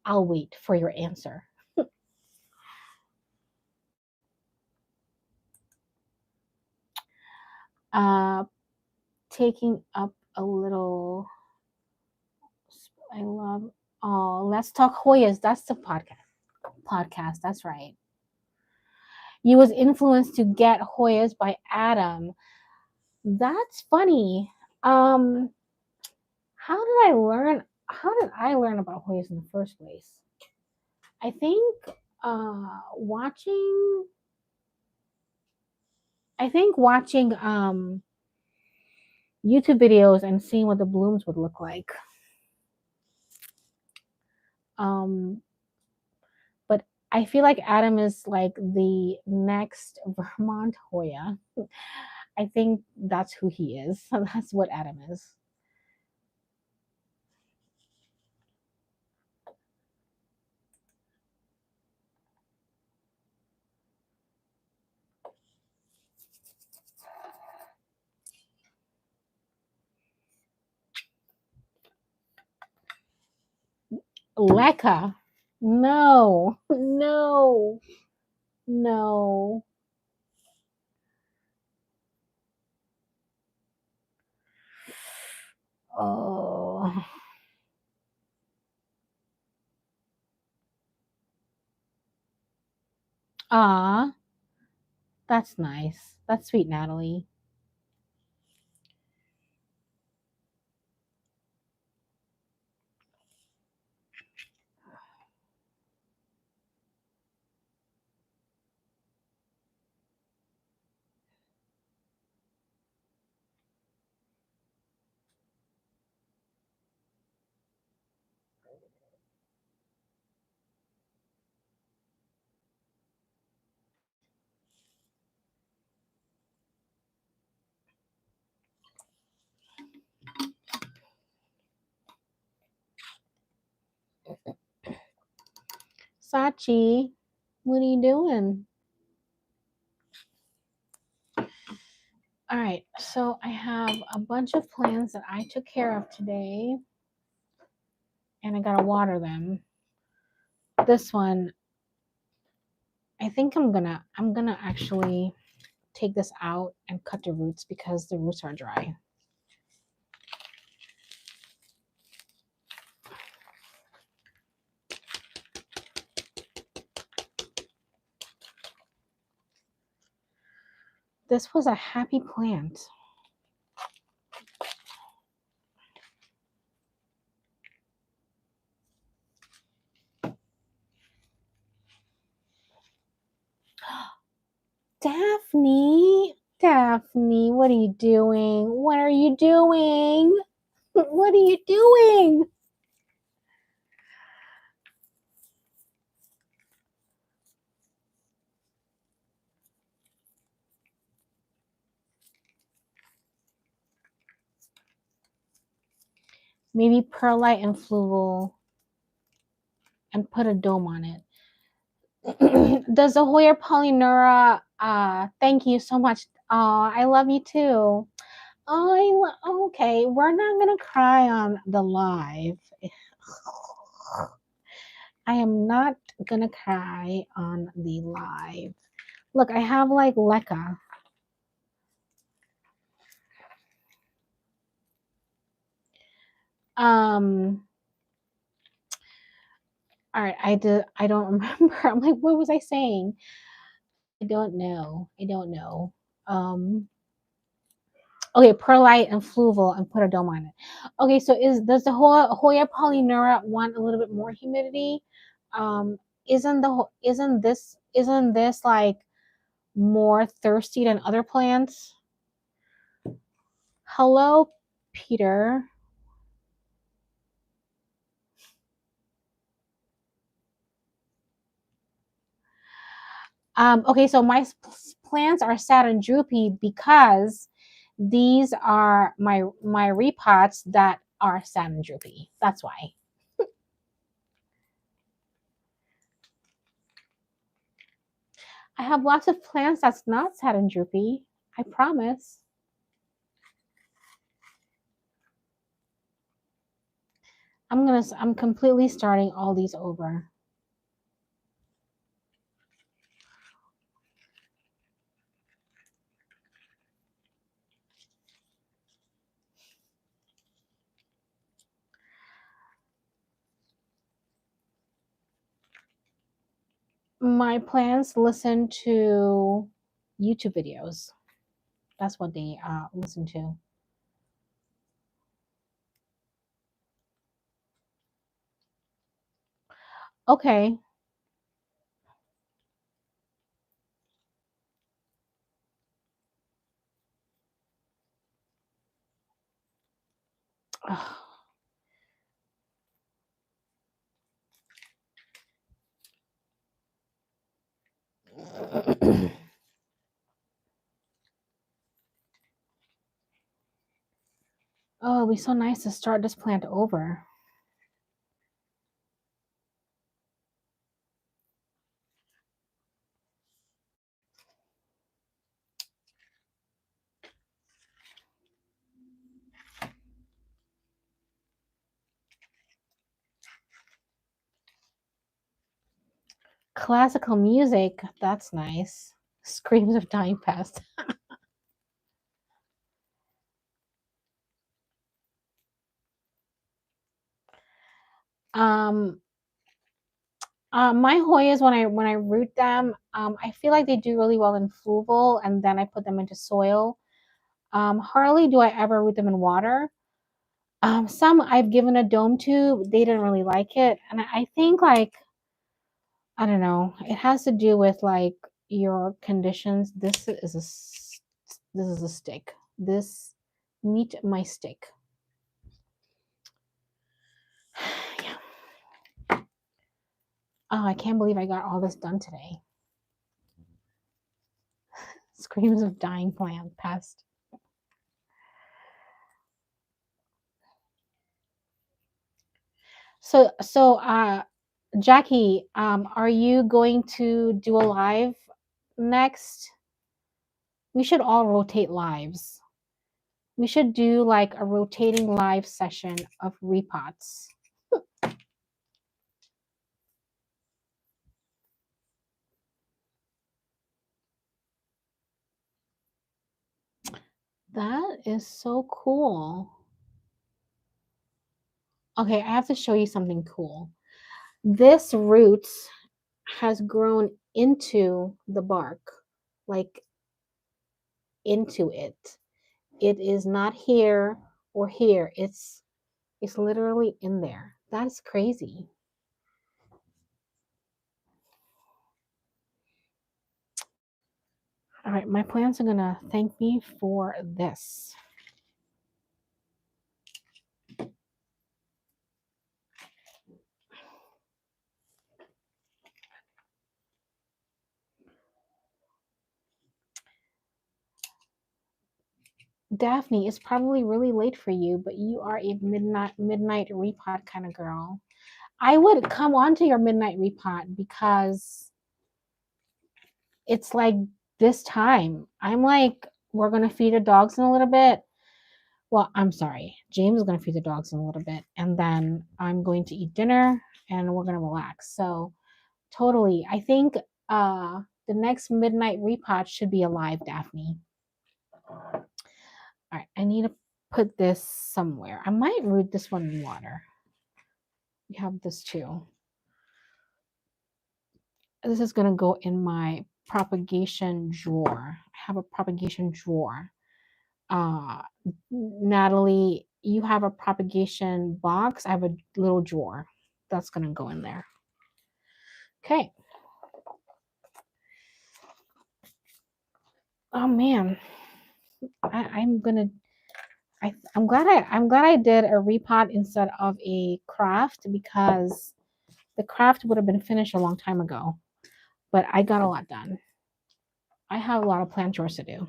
wait for your answer. Taking up a little. I love. Oh, let's talk Hoyas. That's the podcast. That's right. You was influenced to get Hoyas by Adam. That's funny. How did I learn? How did I learn about Hoyas in the first place? I think watching. I think watching YouTube videos and seeing what the blooms would look like. But I feel like Adam is like the next Vermont Hoya. I think that's who he is. That's what Adam is. Leka. No, no, no. Ah, that's nice. That's sweet, Natalie. Sachi, what are you doing? All right, so I have a bunch of plants that I took care of today, and I gotta water them. This one, I think I'm gonna actually take this out and cut the roots because the roots are dry. This was a happy plant. Daphne, what are you doing? What are you doing? What are you doing? Maybe perlite and fluval and put a dome on it. Does the Hoya Polynura, thank you so much. I love you too. Okay, we're not gonna cry on the live. I am not gonna cry on the live. Look, I have like leca. Um, all right, I don't remember. I'm like, what was I saying? I don't know. I don't know. Okay, perlite and fluval and put a dome on it. Okay, so does the Hoya Polynura want a little bit more humidity? Um, isn't this like more thirsty than other plants? Hello, Peter. Okay, so my plants are sad and droopy because these are my repots that are sad and droopy. That's why. I have lots of plants that's not sad and droopy. I promise. I'm completely starting all these over. My plants listen to YouTube videos. That's what they listen to. Okay. Oh, it'd be so nice to start this plant over. Classical music, that's nice. Screams of dying past. um My Hoyas, when I root them, I feel like they do really well in fluval, and then I put them into soil. Hardly do I ever root them in water. Some I've given a dome to, they didn't really like it, and I think like I don't know, it has to do with like your conditions. This is a stick. This meet my stick. Yeah. Oh, I can't believe I got all this done today. Screams of dying plant pest. So Jackie, are you going to do a live next? We should all rotate lives. We should do like a rotating live session of repots. That is so cool. Okay, I have to show you something cool. This root has grown into the bark, like into it. It is not here or here. It's literally in there. That's crazy. All right, my plants are gonna thank me for this. Daphne, it's probably really late for you, but you are a midnight repot kind of girl. I would come on to your midnight repot because it's like this time. I'm like, we're gonna feed the dogs in a little bit. Well, I'm sorry. James is gonna feed the dogs in a little bit, and then I'm going to eat dinner and we're gonna relax. So totally. I think the next midnight repot should be alive, Daphne. All right, I need to put this somewhere. I might root this one in water. We have this too. This is gonna go in my propagation drawer. I have a propagation drawer. Uh, Natalie, you have a propagation box. I have a little drawer. That's gonna go in there. Okay. Oh man, I'm gonna. I'm glad I did a repot instead of a craft because the craft would have been finished a long time ago. But I got a lot done. I have a lot of plant chores to do.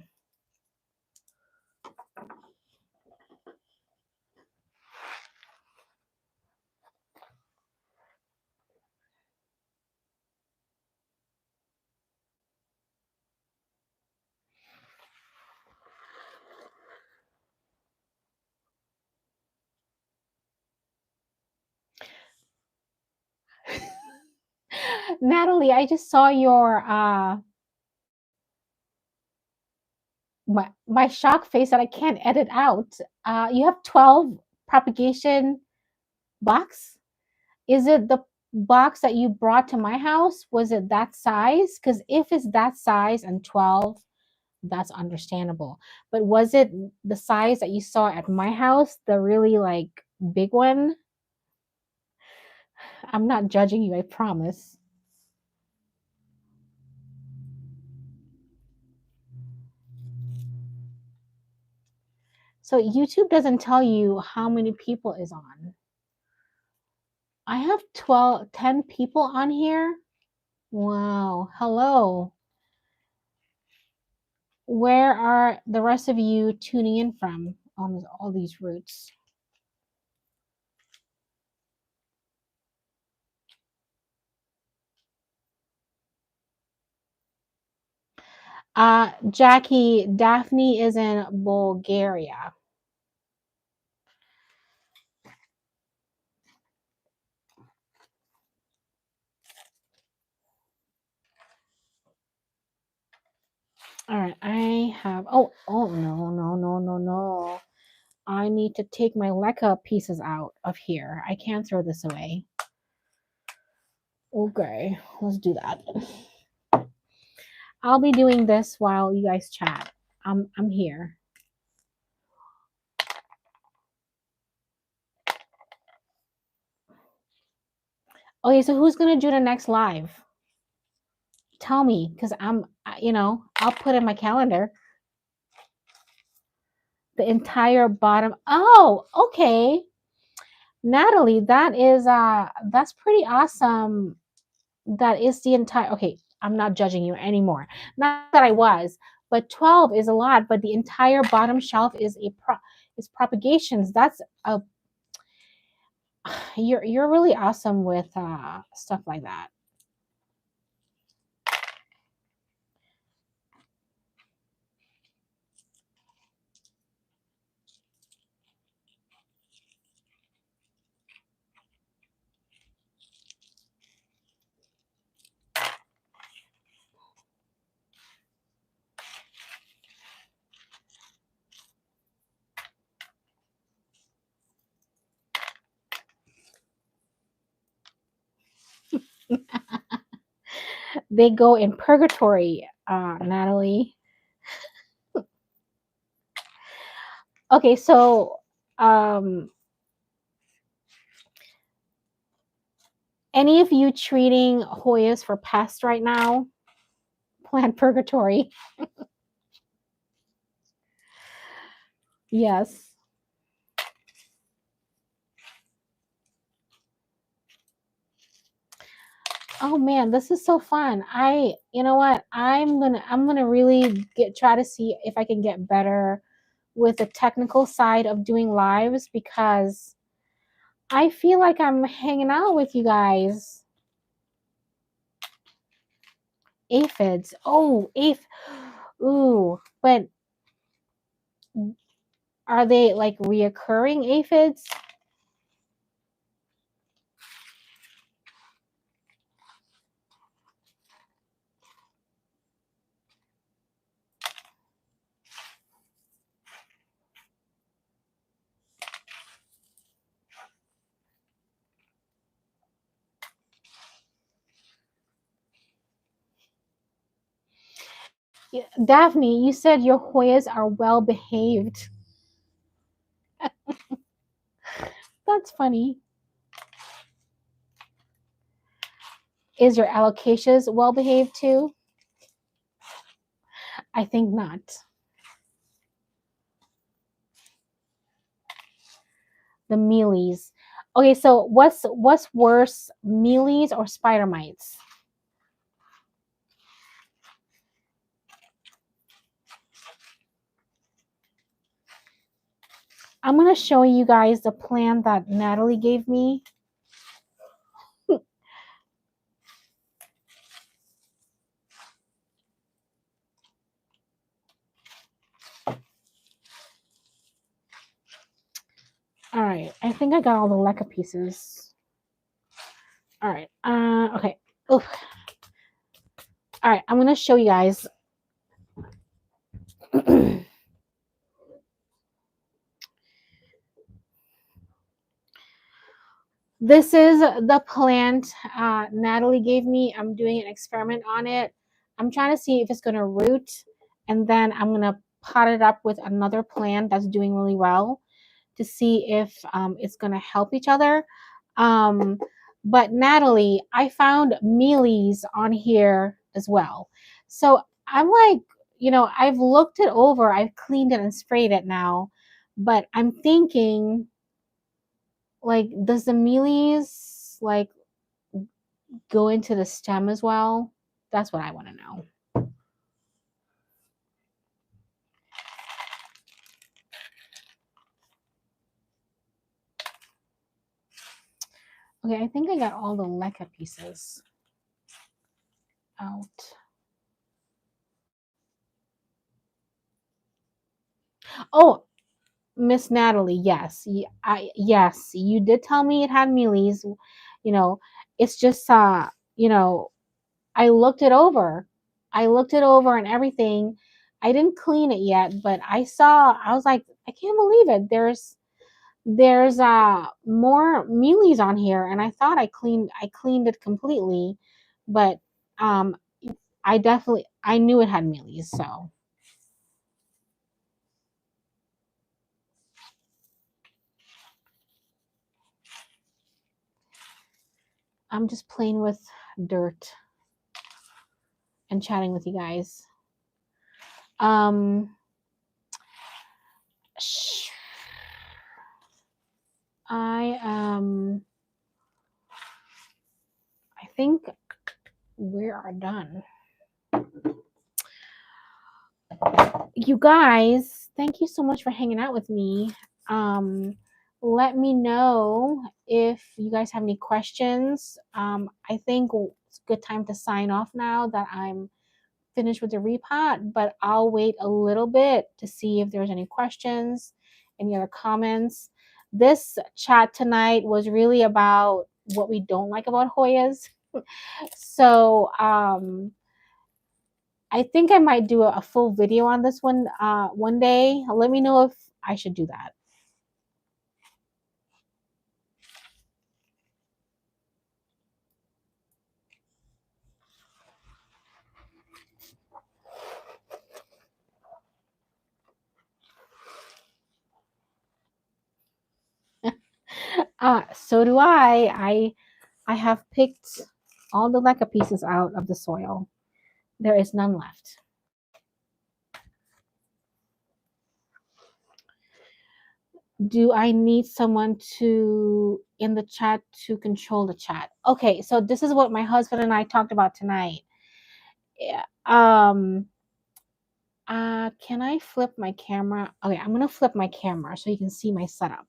Natalie, I just saw your my shock face that I can't edit out. You have 12 propagation box. Is it the box that you brought to my house? Was it that size? Because if it's that size and 12, that's understandable. But was it the size that you saw at my house, the really like big one? I'm not judging you, I promise. So YouTube doesn't tell you how many people is on. I have 10 people on here. Wow. Hello. Where are the rest of you tuning in from on all these routes? Jackie, Daphne is in Bulgaria. All right, I have. Oh no, no, no, no, no. I need to take my leca pieces out of here. I can't throw this away. Okay, let's do that. I'll be doing this while you guys chat. I'm here. Okay, so who's gonna do the next live? Tell me, because I'll put in my calendar the entire bottom. Oh, okay. Natalie, that's pretty awesome. That is the entire, okay, I'm not judging you anymore. Not that I was, but 12 is a lot, but the entire bottom shelf is is propagations. That's a you're really awesome with stuff like that. They go in purgatory, Natalie. Okay, so um any of you treating Hoyas for pests right now? Plant purgatory. Yes. Oh man, this is so fun. You know what? I'm gonna really try to see if I can get better with the technical side of doing lives because I feel like I'm hanging out with you guys. Aphids. Oh, Ooh, but are they like reoccurring aphids? Daphne, you said your Hoyas are well behaved. That's funny. Is your alocasias well behaved too? I think not. The mealies. Okay, so what's worse, mealies or spider mites? I'm gonna show you guys the plan that Natalie gave me. All right, I think I got all the leca pieces. All right, okay. Oof. All right, I'm gonna show you guys. This is the plant Natalie gave me. I'm doing an experiment on it. I'm trying to see if it's going to root, and then I'm going to pot it up with another plant that's doing really well to see if it's going to help each other. Um, but Natalie, I found mealies on here as well. So I'm like, I've looked it over, I've cleaned it and sprayed it now, but I'm thinking, like, does the mealies like go into the stem as well? That's what I want to know. Okay, I think I got all the leca pieces out. Oh, Miss Natalie, yes. Yes, you did tell me it had mealies. You know, it's just I looked it over. I looked it over and everything. I didn't clean it yet, but I was like, I can't believe it. there's more mealies on here, and I thought I cleaned it completely, but um I knew it had mealies, so I'm just playing with dirt and chatting with you guys. Um I I think we are done. You guys, thank you so much for hanging out with me. Let me know if you guys have any questions. I think it's a good time to sign off now that I'm finished with the repot, but I'll wait a little bit to see if there's any questions, any other comments. This chat tonight was really about what we don't like about Hoyas. So I think I might do a full video on this one one day. Let me know if I should do that. So do I. I have picked all the leca pieces out of the soil. There is none left. Do I need someone to in the chat to control the chat? Okay, so this is what my husband and I talked about tonight. Yeah. Can I flip my camera? Okay, I'm gonna flip my camera so you can see my setup.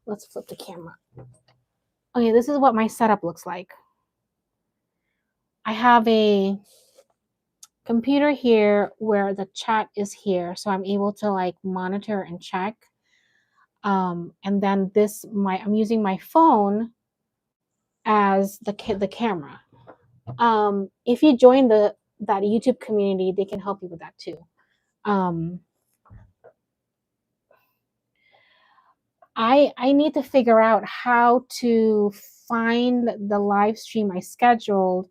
Let's flip the camera. Okay, this is what my setup looks like. I have a computer here where the chat is here, so I'm able to like monitor and check. And then I'm using my phone as the camera. If you join that YouTube community, they can help you with that too. Um, I need to figure out how to find the live stream I scheduled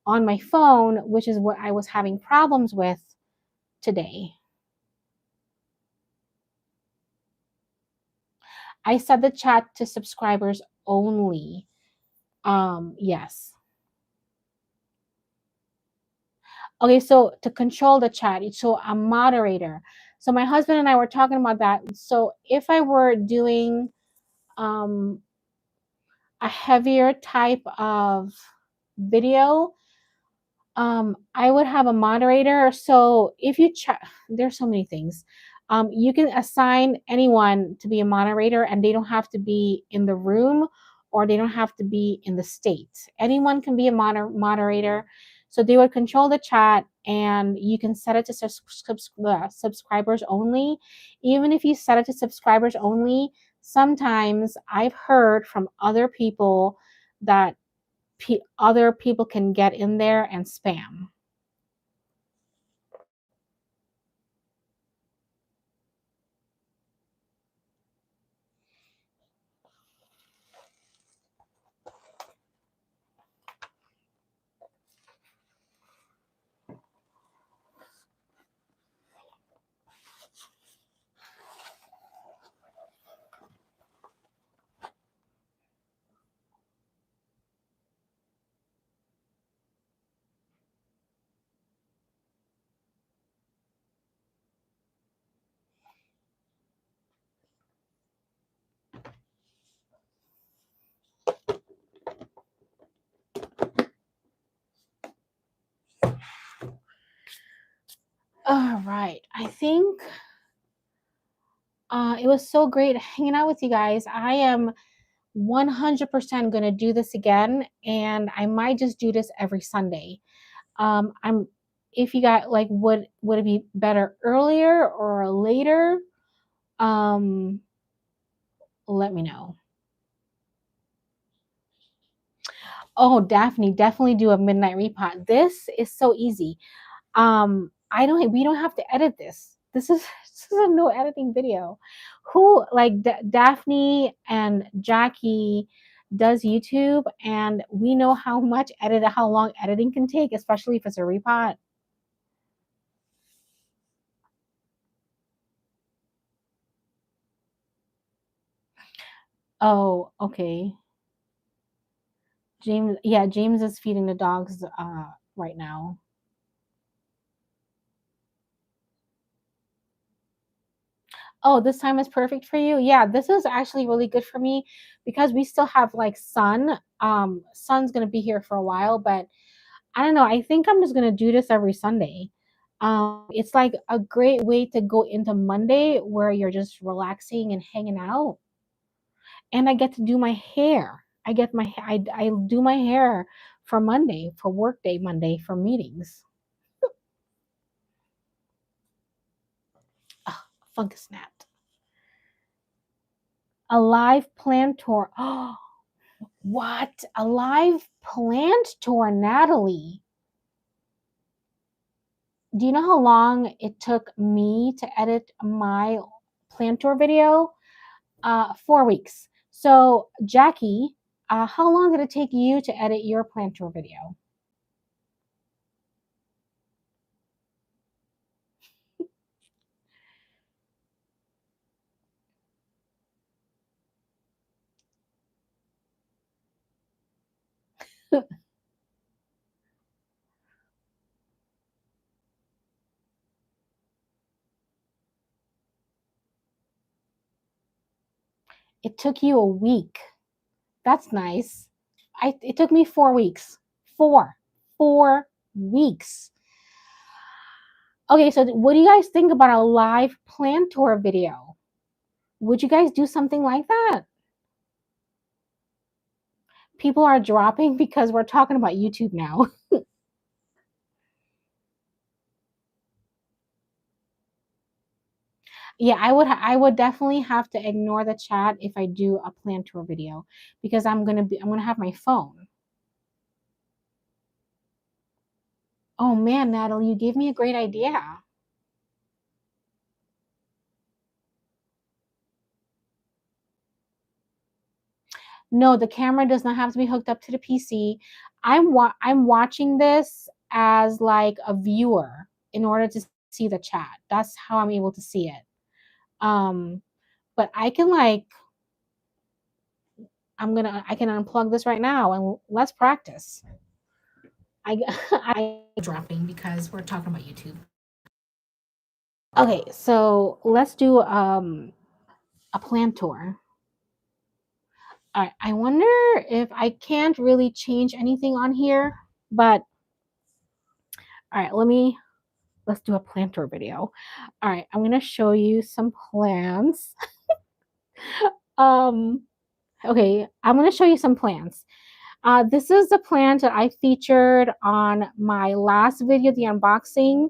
on my phone, which is what I was having problems with today. I set the chat to subscribers only. Yes. Okay, so to control the chat, so a moderator. So my husband and I were talking about that. So if I were doing um a heavier type of video, I would have a moderator. So if you check, there's so many things. You can assign anyone to be a moderator, and they don't have to be in the room or they don't have to be in the state. Anyone can be a moderator. So they would control the chat, and you can set it to subscribers only. Even if you set it to subscribers only, sometimes I've heard from other people that other people can get in there and spam. All right. I think it was so great hanging out with you guys. I am 100% going to do this again, and I might just do this every Sunday. I'm if you got like would it be better earlier or later? Um let me know. Oh, Daphne, definitely do a midnight repot. This is so easy. I don't we don't have to edit this. This is This is a no editing video. Who like Daphne and Jackie does YouTube, and we know how long editing can take, especially if it's a repot. Oh, okay. James, yeah, James is feeding the dogs right now. Oh, this time is perfect for you. Yeah, this is actually really good for me because we still have like sun. Sun's gonna be here for a while, but I don't know. I think I'm just gonna do this every Sunday. It's like a great way to go into Monday where you're just relaxing and hanging out, and I get to do my hair. I do my hair for Monday, for work day Monday, for meetings. Ugh, fungus snapped. A live plant tour. Oh, what? A live plant tour, Natalie. Do you know how long it took me to edit my plant tour video? 4 weeks. So, Jackie, how long did it take you to edit your plant tour video? It took you a week. That's nice. It took me 4 weeks. 4 weeks. Okay, so what do you guys think about a live plant tour video? Would you guys do something like that? People are dropping because we're talking about YouTube now. Yeah, I would definitely have to ignore the chat if I do a plant tour video because I'm gonna have my phone. Oh man, Natalie, you gave me a great idea. No, the camera does not have to be hooked up to the PC. I'm watching this as like a viewer in order to see the chat. That's how I'm able to see it. Um, but I can like I can unplug this right now and let's practice. I I dropping because we're talking about YouTube. Okay, so let's do a plant tour. All right, I wonder if I can't really change anything on here, but all right, let's do a plant tour video. All right, I'm gonna show you some plants. um, okay, I'm gonna show you some plants. This is the plant that I featured on my last video, the unboxing,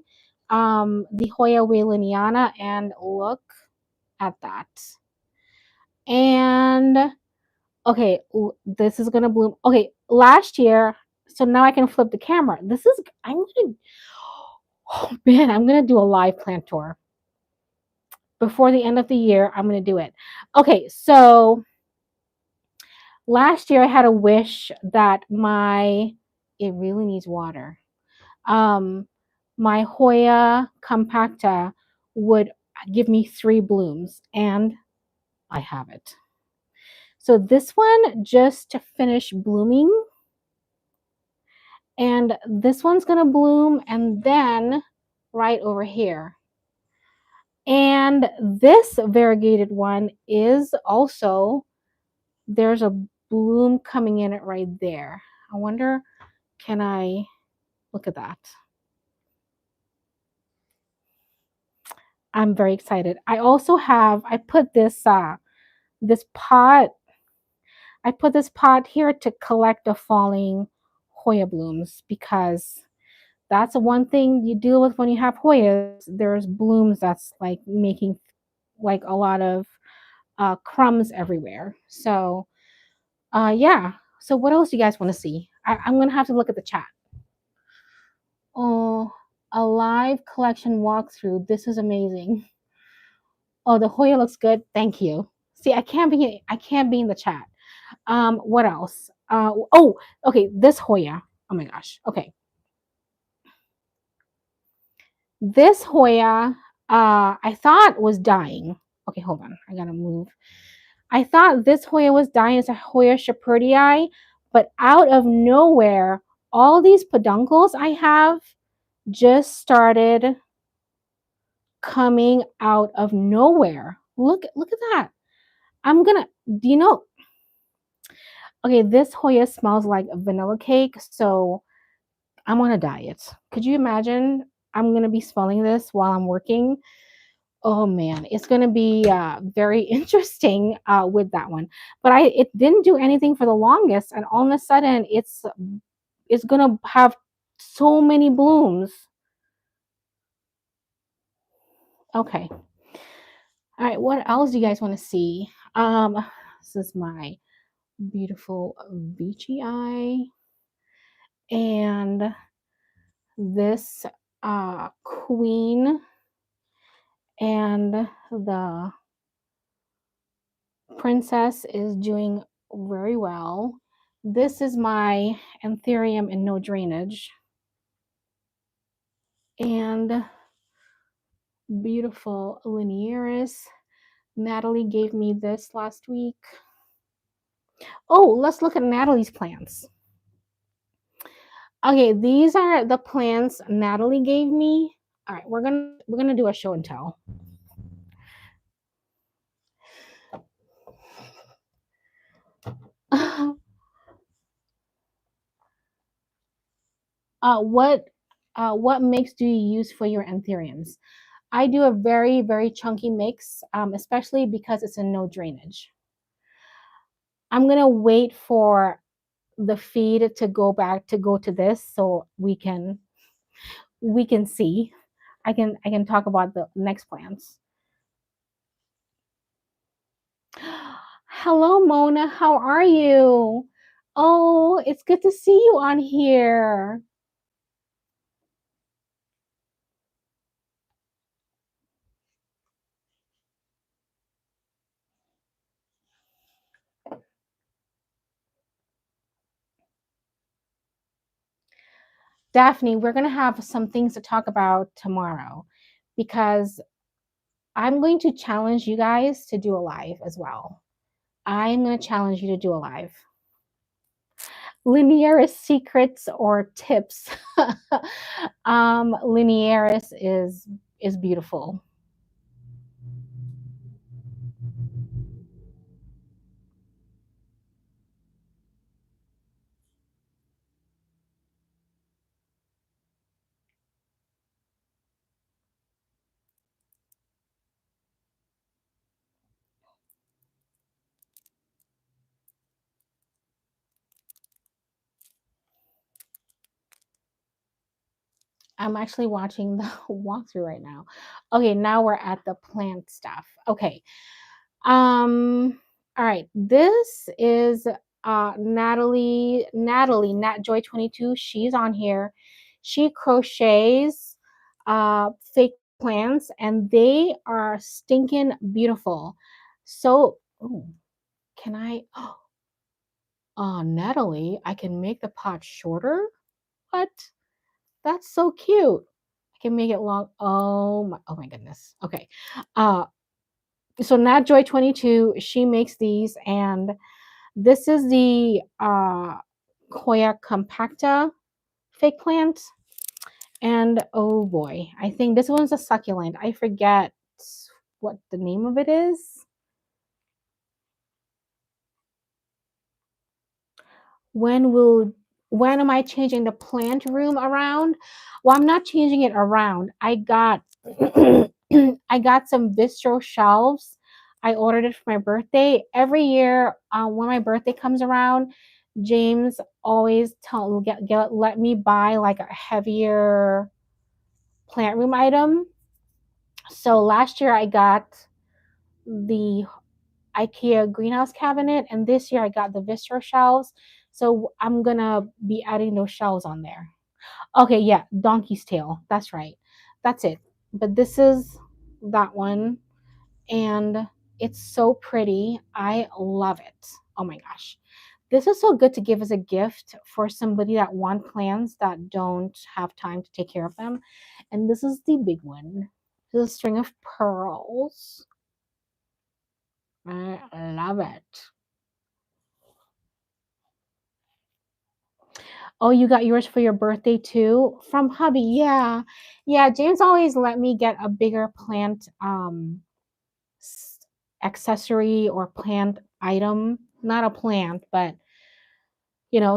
the Hoya Wayleniana, and look at that. And okay, this is gonna bloom. Okay, last year, so now I can flip the camera. Oh man, I'm gonna do a live plant tour before the end of the year. I'm gonna do it. Okay, so last year I had a wish that it really needs water. Um, my Hoya compacta would give me 3 blooms, and I have it. So this one just finished blooming, and this one's gonna bloom, and then right over here. And this variegated one is also, there's a bloom coming in it right there. I wonder, can I look at that? I'm very excited. I also have, this pot, I put this pot here to collect the falling Hoya blooms because that's the one thing you deal with when you have Hoyas. There's blooms that's like making like a lot of crumbs everywhere. So yeah. So what else do you guys want to see? I'm gonna have to look at the chat. Oh, a live collection walkthrough. This is amazing. Oh, the Hoya looks good. Thank you. See, I can't be in the chat. What else? Oh, okay, this Hoya. Oh my gosh. Okay. This Hoya I thought was dying. Okay, hold on. I gotta move. I thought this Hoya was dying. It's a Hoya shepherdii, but out of nowhere, all these peduncles I have just started coming out of nowhere. Look at that. I'm gonna, do you know? Okay, this Hoya smells like vanilla cake, so I'm on a diet. Could you imagine? I'm gonna be smelling this while I'm working. Oh man, it's gonna be very interesting with that one. But it didn't do anything for the longest, and all of a sudden, it's gonna have so many blooms. Okay, all right. What else do you guys want to see? This is my beautiful beachy eye, and this queen, and the princess is doing very well. This is my anthurium in no drainage, and beautiful linearis. Natalie gave me this last week. Oh, let's look at Natalie's plants. Okay, these are the plants Natalie gave me. All right, we're gonna do a show and tell. What mix do you use for your anthuriums? I do a very chunky mix, especially because it's in no drainage. I'm gonna wait for the feed to go to this so we can see. I can talk about the next plants. Hello, Mona. How are you? Oh, it's good to see you on here. Daphne, we're going to have some things to talk about tomorrow because I'm going to challenge you guys to do a live as well. I'm going to challenge you to do a live. Linearis secrets or tips. Linearis is beautiful. I'm actually watching the walkthrough right now. Okay, now we're at the plant stuff. Okay. All right. This is Natalie Nat Joy 22. She's on here. She crochets fake plants and they are stinking beautiful. So, ooh, can I Natalie, I can make the pot shorter? What? That's so cute. I can make it long. Oh my goodness. Okay. Uh so Nat Joy 22, she makes these, and this is the Hoya compacta fake plant. And oh boy, I think this one's a succulent. I forget what the name of it is. when will when am I changing the plant room around? Well, I'm not changing it around. I got I got some bistro shelves. I ordered it for my birthday. Every year, when my birthday comes around, James always let me buy like a heavier plant room item. So last year I got the IKEA greenhouse cabinet, and this year I got the Vistro shelves. So I'm gonna be adding those shelves on there. Okay, yeah, donkey's tail. That's right. That's it. But this is that one, and it's so pretty. I love it. Oh my gosh. This is so good to give as a gift for somebody that want plants that don't have time to take care of them. And this is the big one. This is a string of pearls. I love it. Oh, you got yours for your birthday too? From hubby. Yeah. Yeah, James always let me get a bigger plant s- accessory or plant item. Not a plant, but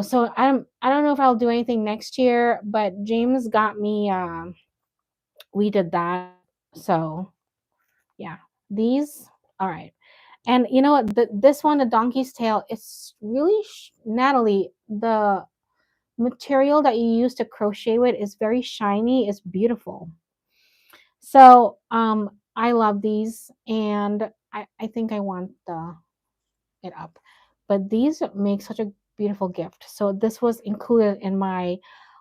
so I don't know if I'll do anything next year, but James got me we did that. So, yeah. These all right. And you know what? This one, the donkey's tail, it's really Natalie, the material that you use to crochet with is very shiny. It's beautiful. So I love these, and I think I want it up. But these make such a beautiful gift. So this was included in my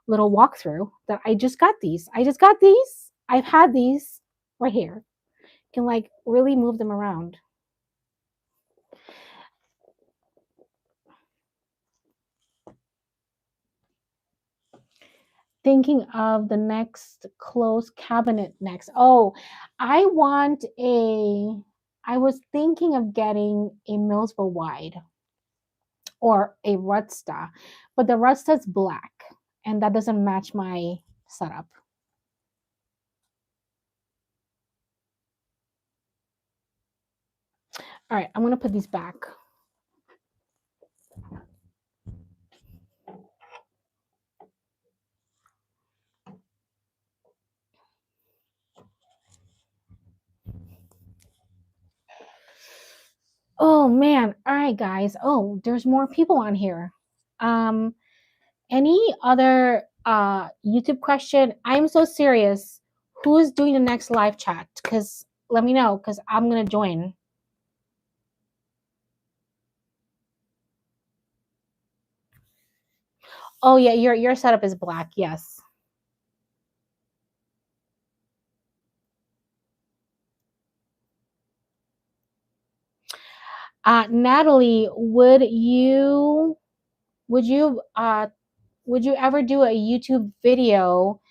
little walkthrough that I just got these. I just got these. I've had these right here. Can like really move them around. Thinking of the next closed cabinet next. Oh, I want a I was thinking of getting a Millsville wide or a Rutsta, but the Rutsta's black and that doesn't match my setup. All right, I'm gonna put these back. Oh man. All right, guys. Oh, there's more people on here. Um, any other YouTube question? I'm so serious. Who is doing the next live chat? Because let me know, because I'm gonna join. Oh yeah, your setup is black. Yes. Natalie, would you would you ever do a YouTube video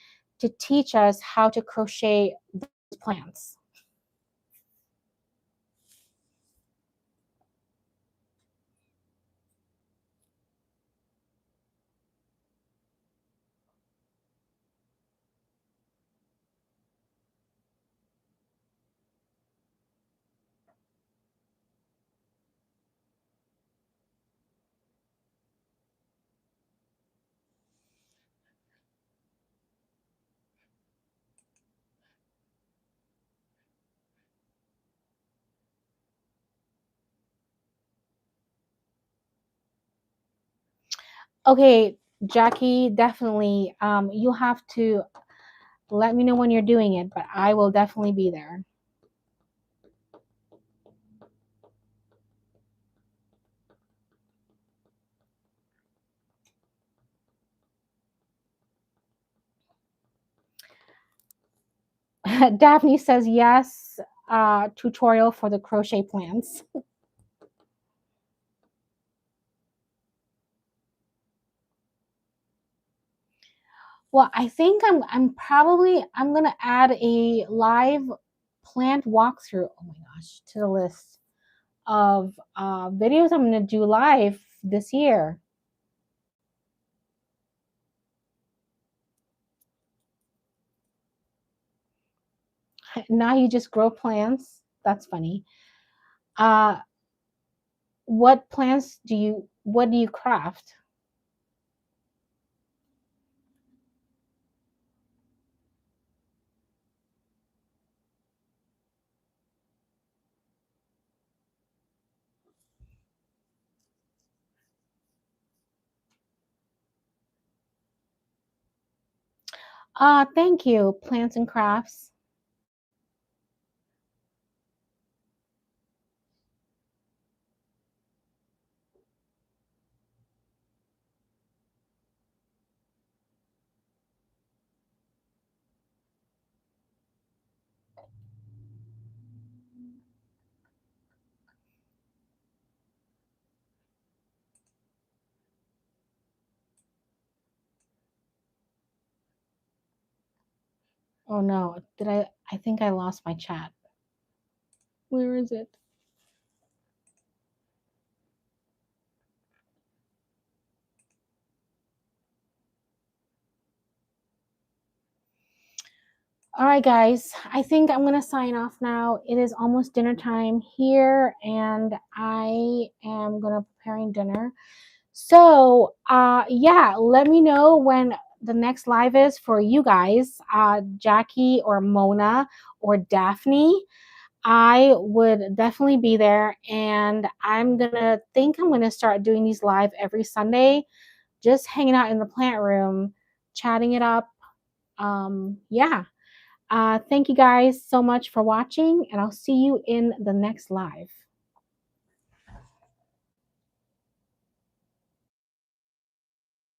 to teach us how to crochet these plants? Okay, Jackie, definitely. You have to let me know when you're doing it, but I will definitely be there. Daphne says yes. Tutorial for the crochet plants. Well, I think I'm gonna add a live plant walkthrough. Oh my gosh, to the list of videos I'm gonna do live this year. Now you just grow plants. That's funny. Uh, what do you craft? Thank you, plants and crafts. Oh no, did I think I lost my chat. Where is it? All right, guys, I think I'm going to sign off now. It is almost dinner time here, and I am going to preparing dinner. So, yeah, let me know when the next live is for you guys, Jackie or Mona or Daphne. I would definitely be there, and I'm gonna start doing these live every Sunday, just hanging out in the plant room, chatting it up. Yeah. Thank you guys so much for watching, and I'll see you in the next live.